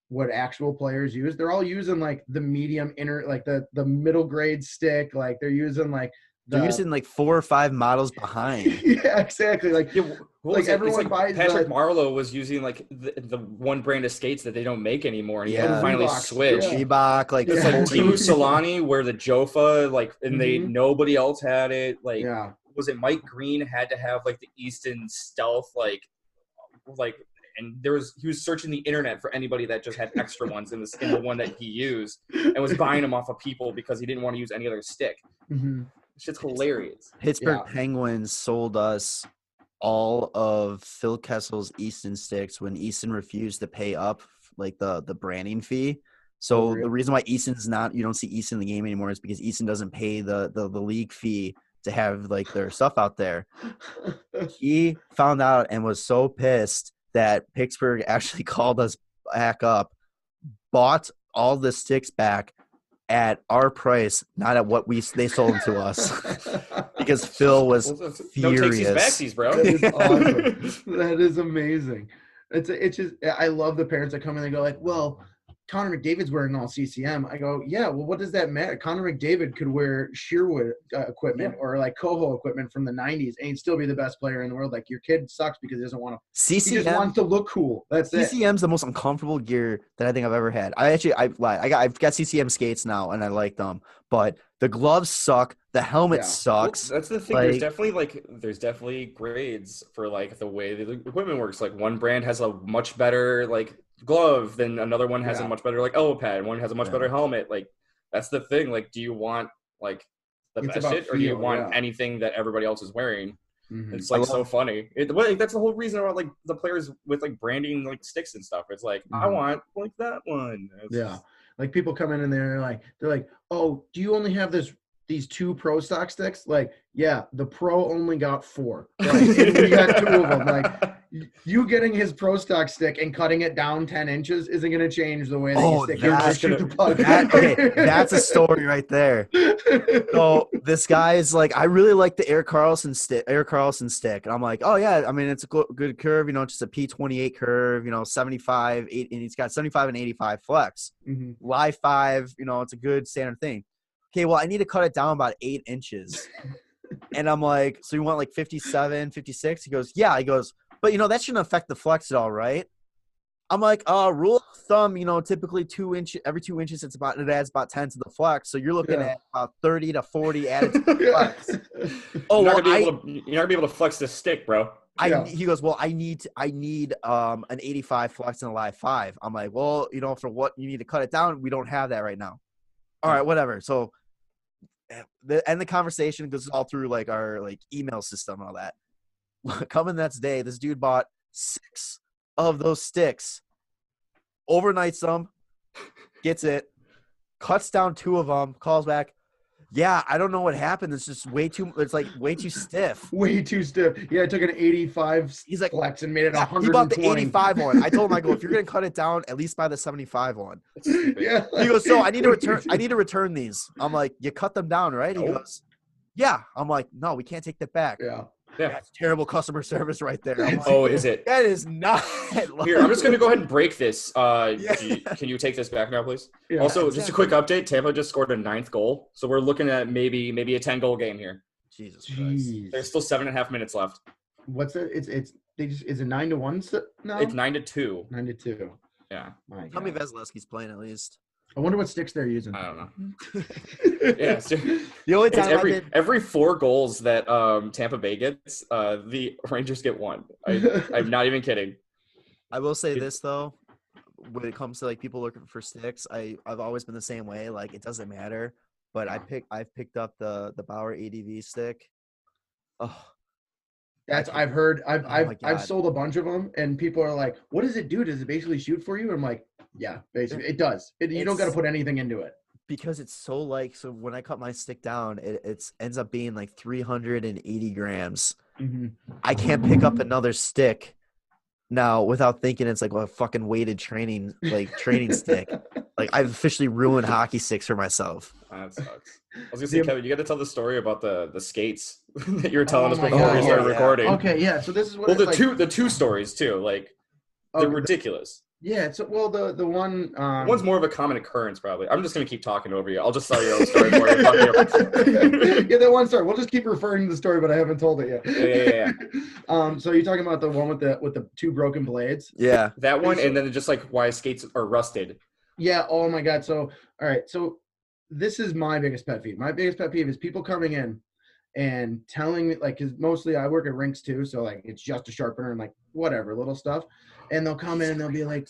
what actual players use. They're all using like the medium like the middle grade stick. Like they're using like they're using like 4 or 5 models behind. Yeah, exactly. Like like everyone buys. Patrick Marleau was using like the one brand of skates that they don't make anymore, and he finally Reebok, switched. Reebok, like it's like Timu Solani, where the Jofa, like, and nobody else had it. Like, was it Mike Green had to have like the Easton Stealth, like, and he was searching the internet for anybody that just had extra ones in the one that he used, and was buying them off of people because he didn't want to use any other stick. Shit's hilarious. Pittsburgh Penguins sold us all of Phil Kessel's Easton sticks when Easton refused to pay up like the branding fee. So the reason why Easton's you don't see Easton in the game anymore is because Easton doesn't pay the league fee to have like their stuff out there. He found out and was so pissed that Pittsburgh actually called us back up, bought all the sticks back at our price, not at what they sold them to us, because Phil was furious. No takesies backsies, bro. That is awesome. That is amazing. It's just, I love the parents that come in and go like, well, Connor McDavid's wearing all CCM. I go, yeah, well, what does that matter? Connor McDavid could wear Shearwood equipment or like Coho equipment from the 90s and he'd still be the best player in the world. Like, your kid sucks because he doesn't want to. CCM, he just wants to look cool. That's CCM's the most uncomfortable gear that I think I've ever had. I've got CCM skates now and I like them, but the gloves suck. The helmet sucks. Well, that's the thing. Like, there's definitely grades for like the way the equipment works. Like, one brand has a much better like glove, then another one has a much better like elbow pad, one has a much better helmet. Like, that's the thing. Like, do you want like the best shit, or do you want anything that everybody else is wearing? It's like so funny. That's the whole reason about like the players with like branding like sticks and stuff. It's like, I want like that one. Like, people come in and they're like, oh, do you only have these 2 pro stock sticks? Like, yeah, the pro only got 4. Like, and we got 2 of them. Like, you getting his pro stock stick and cutting it down 10 inches isn't going to change the way that you stick it. Shoot the puck. That's a story right there. So this guy is like, I really like the Eric Carlson stick. And I'm like, oh yeah, I mean, it's a good curve, just a P28 curve, 75, 8, and he's got 75 and 85 flex. Live 5, it's a good standard thing. Okay, well, I need to cut it down about 8 inches. And I'm like, so you want like 57, 56? He goes, yeah. He goes, but that shouldn't affect the flex at all, right? I'm like, rule of thumb, typically 2 inches, every 2 inches, it adds about 10 to the flex. So you're looking at about 30 to 40 added to the flex. You're not gonna be able to flex this stick, bro. He goes, well, I need an 85 flex and a live 5. I'm like, well, for what you need to cut it down, we don't have that right now. All right, whatever. So the conversation goes all through like our like email system and all that. Coming the next day, this dude bought 6 of those sticks, overnights them, gets it, cuts down 2 of them, calls back. Yeah, I don't know what happened. It's just way too stiff. Way too stiff. Yeah, I took an 85 flex and made it 120. He bought the 85 one. I told him, I go, if you're going to cut it down, at least buy the 75 one. Yeah. He goes, so I need to return these. I'm like, you cut them down, right? He goes, yeah. I'm like, no, we can't take that back. Yeah. That's terrible customer service right there. Like, is it? That is not. Here, I'm just going to go ahead and break this. Can you take this back now, please? Yeah, also, just a quick update. Tampa just scored a 9th goal. So we're looking at maybe a 10-goal game here. Jesus Christ. There's still 7.5 minutes left. What's it? Is it 9-1 now? It's 9-2. 9-2. Yeah. Tell me Vasilevsky's playing at least. I wonder what sticks they're using. I don't know. Yeah, so the only time every 4 goals that Tampa Bay gets, the Rangers get 1. I'm not even kidding. I will say this though, when it comes to like people looking for sticks, I've always been the same way. Like it doesn't matter, but I've picked up the Bauer ADV stick. Oh, I've heard. I've sold a bunch of them, and people are like, "What does it do? Does it basically shoot for you?" I'm like, "Yeah, basically, it does. You don't got to put anything into it." Because it's so when I cut my stick down, it ends up being like 380 grams. Mm-hmm. I can't pick up another stick now without thinking it's like a fucking weighted training stick. Like I've officially ruined hockey sticks for myself. That sucks. I was gonna say, Kevin, you got to tell the story about the skates that you were telling us before we started recording. Okay, yeah. So this is what the two stories too. Like they're ridiculous. Yeah. So the one one's more of a common occurrence probably. I'm just gonna keep talking over you. I'll just tell your own story for you. Yeah, that one story. We'll just keep referring to the story, but I haven't told it yet. Yeah. So you're talking about the one with the 2 broken blades? Yeah. That one, and then just like why skates are rusted. Yeah. Oh my God. So all right. So this is my biggest pet peeve. My biggest pet peeve is people coming in and telling me, like, because mostly I work at rinks too, so like it's just a sharpener and like whatever little stuff, and they'll come in and they'll be like,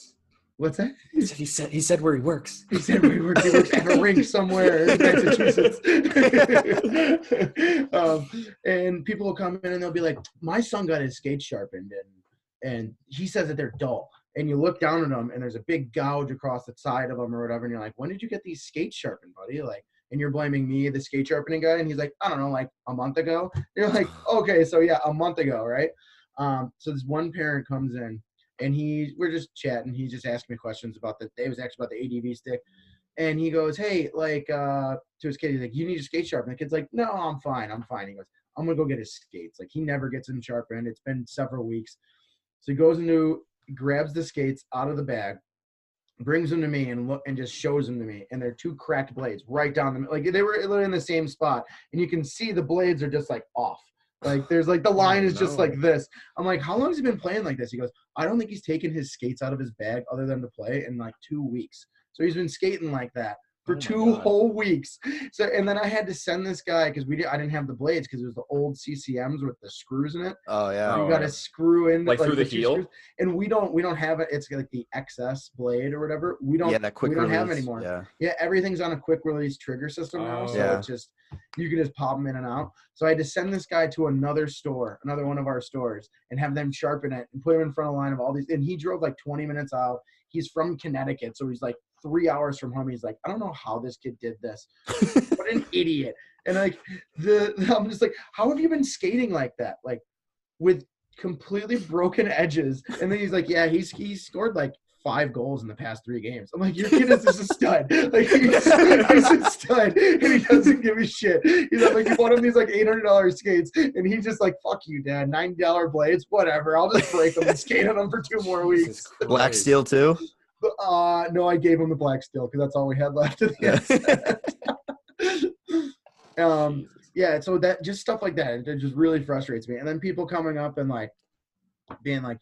"What's that?" He said where he works. He said where he works. He works at a rink somewhere in Massachusetts. And people will come in and they'll be like, "My son got his skates sharpened, and he says that they're dull." And you look down at them, and there's a big gouge across the side of them or whatever. And you're like, when did you get these skates sharpened, buddy? Like, and you're blaming me, the skate sharpening guy. And he's like, I don't know, like a month ago. You're like, okay, so yeah, a month ago, right? So this one parent comes in, and we're just chatting. He just asked me questions about it was actually about the ADV stick. And he goes, hey, like, to his kid, he's like, you need a skate sharpen. The kid's like, no, I'm fine. He goes, I'm going to go get his skates. Like, he never gets them sharpened. It's been several weeks. So he goes grabs the skates out of the bag, brings them to me, and just shows them to me. And they're 2 cracked blades right down the, like they were literally in the same spot. And you can see the blades are just like off. Like there's like the line is just like this. I'm like, how long has he been playing like this? He goes, I don't think he's taken his skates out of his bag other than to play in like 2 weeks. So he's been skating like that for 2 whole weeks. So, and then I had to send this guy, because I didn't have the blades, because it was the old CCMs with the screws in it. Oh yeah. You got to screw in like through the heel. Screws. And we don't have it. It's like the XS blade or whatever. We don't have anymore. Yeah. Everything's on a quick release trigger system now. So it's just, you can just pop them in and out. So I had to send this guy to another one of our stores, and have them sharpen it and put him in front of the line of all these. And he drove like 20 minutes out. He's from Connecticut, so he's like 3 hours from home. He's like, I don't know how this kid did this. What an idiot. And like I'm just like, how have you been skating like that? Like with completely broken edges. And then he's like, yeah, he's scored like 5 goals in the past 3 games. I'm like, your kid is just a stud. Like he's a stud, and he doesn't give a shit. He's like, you bought him these like $800 skates, and he's just like, fuck you, Dad. $90 blades, whatever. I'll just break them and skate on them for 2 more weeks. Black steel too? No, I gave him the black steel because that's all we had left at the end. Yeah, so that just stuff like that, it just really frustrates me. And then people coming up and like being like,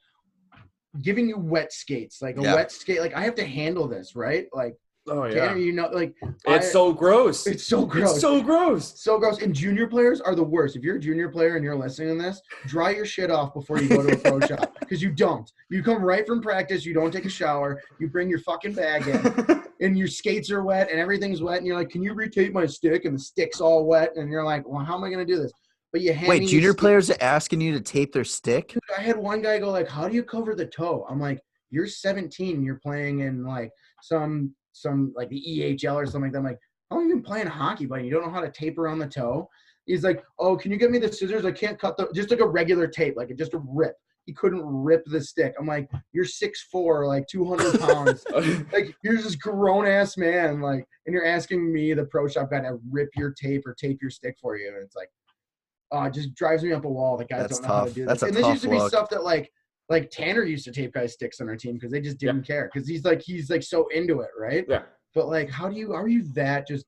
giving you wet skates, like a wet skate. Like I have to handle this, right? Like, oh yeah, Tanner, you know, like it's so gross. It's so gross. It's so gross. So gross. And junior players are the worst. If you're a junior player and you're listening to this, dry your shit off before you go to a pro shop, because you don't. You come right from practice. You don't take a shower. You bring your fucking bag in, and your skates are wet and everything's wet. And you're like, "Can you retape my stick?" And the stick's all wet. And you're like, "Well, how am I going to do this?" But you hand Wait, me junior players are asking you to tape their stick? Dude, I had one guy go like, "How do you cover the toe?" I'm like, "You're 17. You're playing in like some like the EHL or something like that." I'm like, "How long have you been playing hockey, buddy? You don't know how to tape around the toe?" He's like, "Oh, can you get me the scissors? I can't cut just like a regular tape, like just a rip." He couldn't rip the stick. I'm like, "You're 6'4", like 200 pounds. Like you're this grown ass man, like, and you're asking me, the pro shop guy, to rip your tape or tape your stick for you." And it's like, it just drives me up a wall. The guys don't know how to do this. And this used to be stuff that like Tanner used to tape guys' sticks on our team because they just didn't care, because he's like so into it, right? Yeah. But like, how are you that just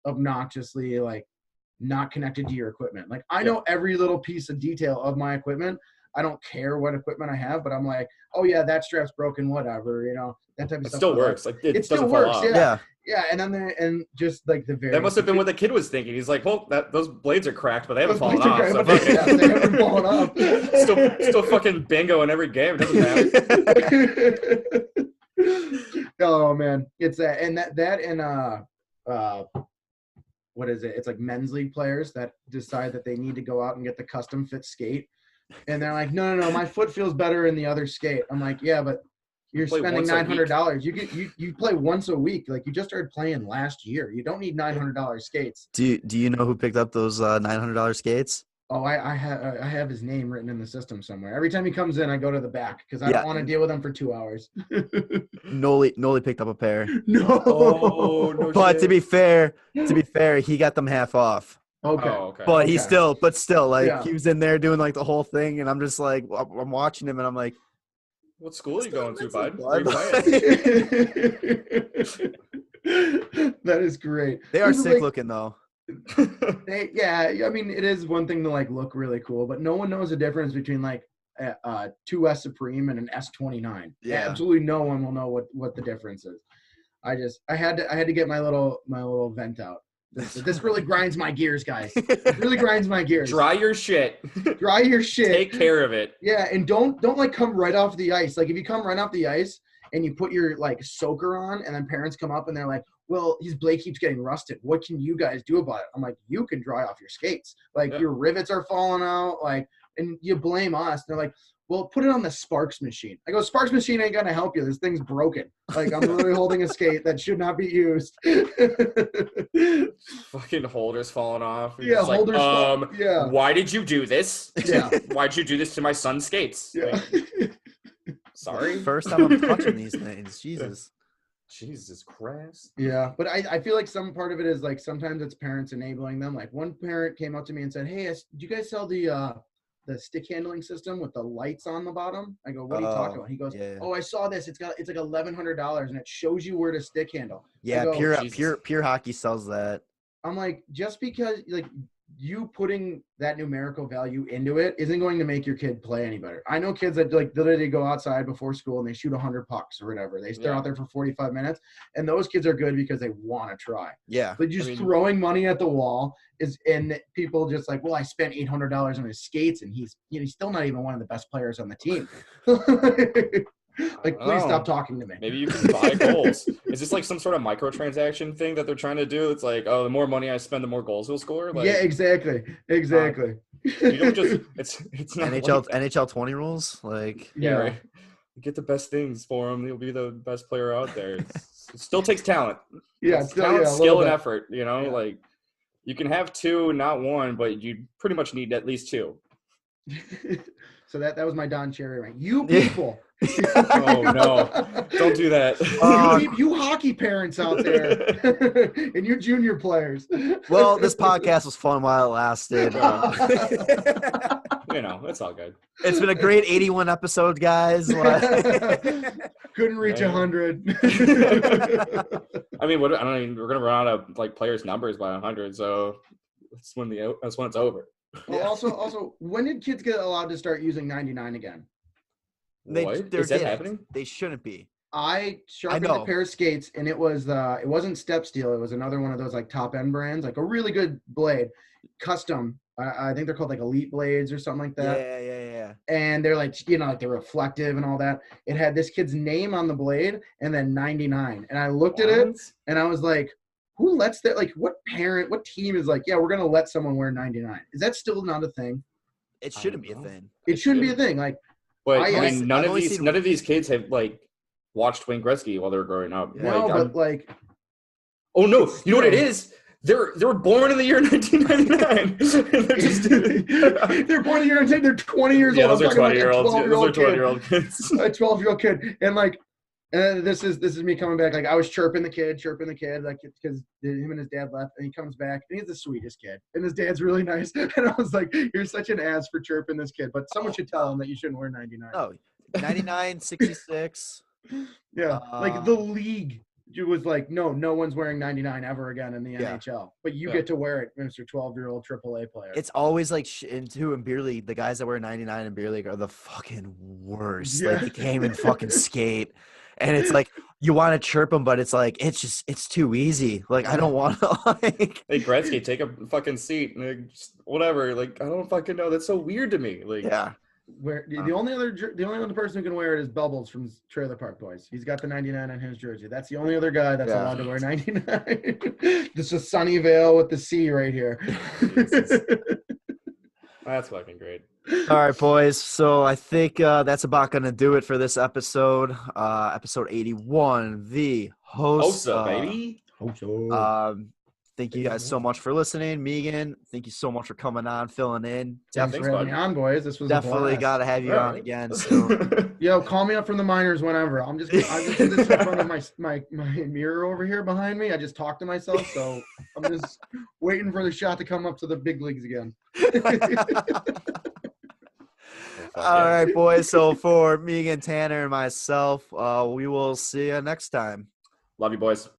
obnoxiously like not connected to your equipment? Like I know every little piece of detail of my equipment. I don't care what equipment I have, but I'm like, "Oh yeah, that strap's broken, whatever," you know, that type of stuff. It still works. Like it still doesn't works. fall out. Yeah. Yeah, and then and just like the very. That must have been what the kid was thinking. He's like, "Well, those blades are cracked, but they haven't fallen off. off. So they haven't fallen off. Still fucking bingo in every game. It doesn't matter." Oh man, it's that and what is it? It's like men's league players that decide that they need to go out and get the custom fit skate, and they're like, no, my foot feels better in the other skate. I'm like, yeah, but you're spending $900. You play once a week. Like you just started playing last year. You don't need $900 skates. Do you know who picked up those $900 skates? Oh, I have his name written in the system somewhere. Every time he comes in, I go to the back because I don't want to deal with him for 2 hours. Nolly picked up a pair. No. Oh, no But shit. to be fair, he got them half off. Okay. Oh, okay. But he still, like, Yeah. he was in there doing like the whole thing, and I'm just like, I'm watching him, and I'm like, What school are you going to, bud? bud. Where you playing? That is great. They are This is sick like- looking though. I mean, it is one thing to like look really cool, but no one knows the difference between like 2S Supreme and an S29. Yeah. Absolutely no one will know what the difference is. I had to get my little vent out. This really grinds my gears, guys. It really grinds my gears. Dry your shit. Dry your shit. Take care of it. Yeah, and don't like come right off the ice. Like if you come right off the ice and you put your like soaker on, and then parents come up and they're like, "Well, his blade keeps getting rusted. What can you guys do about it?" I'm like, "You can dry off your skates. Like your rivets are falling out. Like, and you blame us." And they're like, "Well, put it on the Sparks machine." I go, "Sparks machine ain't gonna help you. This thing's broken. Like I'm literally holding a skate that should not be used." Fucking holders falling off. Yeah, It's like, holders. Yeah. Why did you do this? Yeah. Why'd you do this to my son's skates? Yeah. Like, sorry. First time I'm touching these things. Jesus. Jesus Christ. Yeah, but I feel like some part of it is like sometimes it's parents enabling them. Like one parent came up to me and said, "Hey, do you guys sell the stick handling system with the lights on the bottom?" I go, "What are you talking about?" He goes, yeah. "Oh, I saw this. It's like $1,100 and it shows you where to stick handle." Yeah, I go, pure hockey sells that. I'm like, just because like you putting that numerical value into it isn't going to make your kid play any better. I know kids that like literally go outside before school and they shoot 100 pucks or whatever. They're out there for 45 minutes, and those kids are good because they want to try. Yeah. But just throwing money at the wall and people just like, "Well, I spent $800 on his skates and he's still not even one of the best players on the team." Like, please stop talking to me. Maybe you can buy goals. Is this like some sort of microtransaction thing that they're trying to do? It's like, oh, the more money I spend, the more goals we'll score. Like, yeah, exactly. You don't just it's not NHL 20 rules, like right. You get the best things for him. He'll be the best player out there. It still takes talent. Yeah, it's talent, skill, and effort. Yeah. Like you can have two, not one, but you pretty much need at least two. So that was my Don Cherry rant. You people. Oh no! Don't do that. You hockey parents out there, and you junior players. Well, this podcast was fun while it lasted. It's all good. It's been a great 81 episodes, guys. Couldn't reach 100. I mean, we're gonna run out of like players' numbers by 100, so that's when it's over. Well, also, when did kids get allowed to start using 99 again? What? They're Is that didn't. happening? They shouldn't be. I sharpened know. a pair of skates, and it wasn't Step Steel. It was another one of those like top end brands, like a really good blade, custom. I think they're called like Elite Blades or something like that. Yeah. And they're like, like they're reflective and all that. It had this kid's name on the blade and then 99. And I looked at it and I was like, who lets that? Like, what parent, what team is like, yeah, we're gonna let someone wear 99? Is that still not a thing? It shouldn't be a thing. It shouldn't be a thing. Like, but I mean, none of these kids have like watched Wayne Gretzky while they were growing up. No, oh no, you know what it is? They were born in the year 1999. They're born in the year 1999. They're 20 years old. Yeah, those are 20-year-olds. 12-year-old kids. A 12-year-old kid, and like, this is me coming back. Like, I was chirping the kid, like, because him and his dad left, and he comes back, and he's the sweetest kid, and his dad's really nice. And I was like, you're such an ass for chirping this kid, but someone should tell him that you shouldn't wear 99. Oh, 99, 66. Yeah, like the league. It was like, no one's wearing 99 ever again in the NHL. But you get to wear it, Mr. 12-year-old AAA player. It's always like in beer league, the guys that wear 99 in beer league are the fucking worst. Yeah. Like they can't even fucking skate. And it's like you want to chirp them, but it's like it's too easy. Like I don't want to like. Hey Gretzky, take a fucking seat. And just, whatever. Like I don't fucking know. That's so weird to me. Like Where the only other person who can wear it is Bubbles from Trailer Park Boys. He's got the 99 on his jersey. That's the only other guy that's allowed to wear 99. Just a Sunnyvale with the C right here. That's fucking great. All right, boys. So I think that's about going to do it for this episode. Episode 81, the Hossa, baby. Thank you guys so much for listening. Meegan, thank you so much for coming on, filling in. Thanks for having me on, boys. This was definitely got to have you on again soon. Yo, call me up from the minors whenever. I'm just in this in front of my mirror over here behind me. I just talked to myself, so I'm just waiting for the shot to come up to the big leagues again. All right, boys. So for Meegan, Tanner, and myself, we will see you next time. Love you, boys.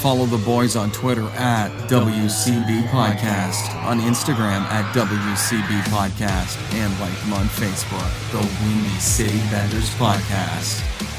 Follow the boys on Twitter at WCBPodcast, on Instagram at WCBPodcast, and like them on Facebook, the Windy City Benders Podcast.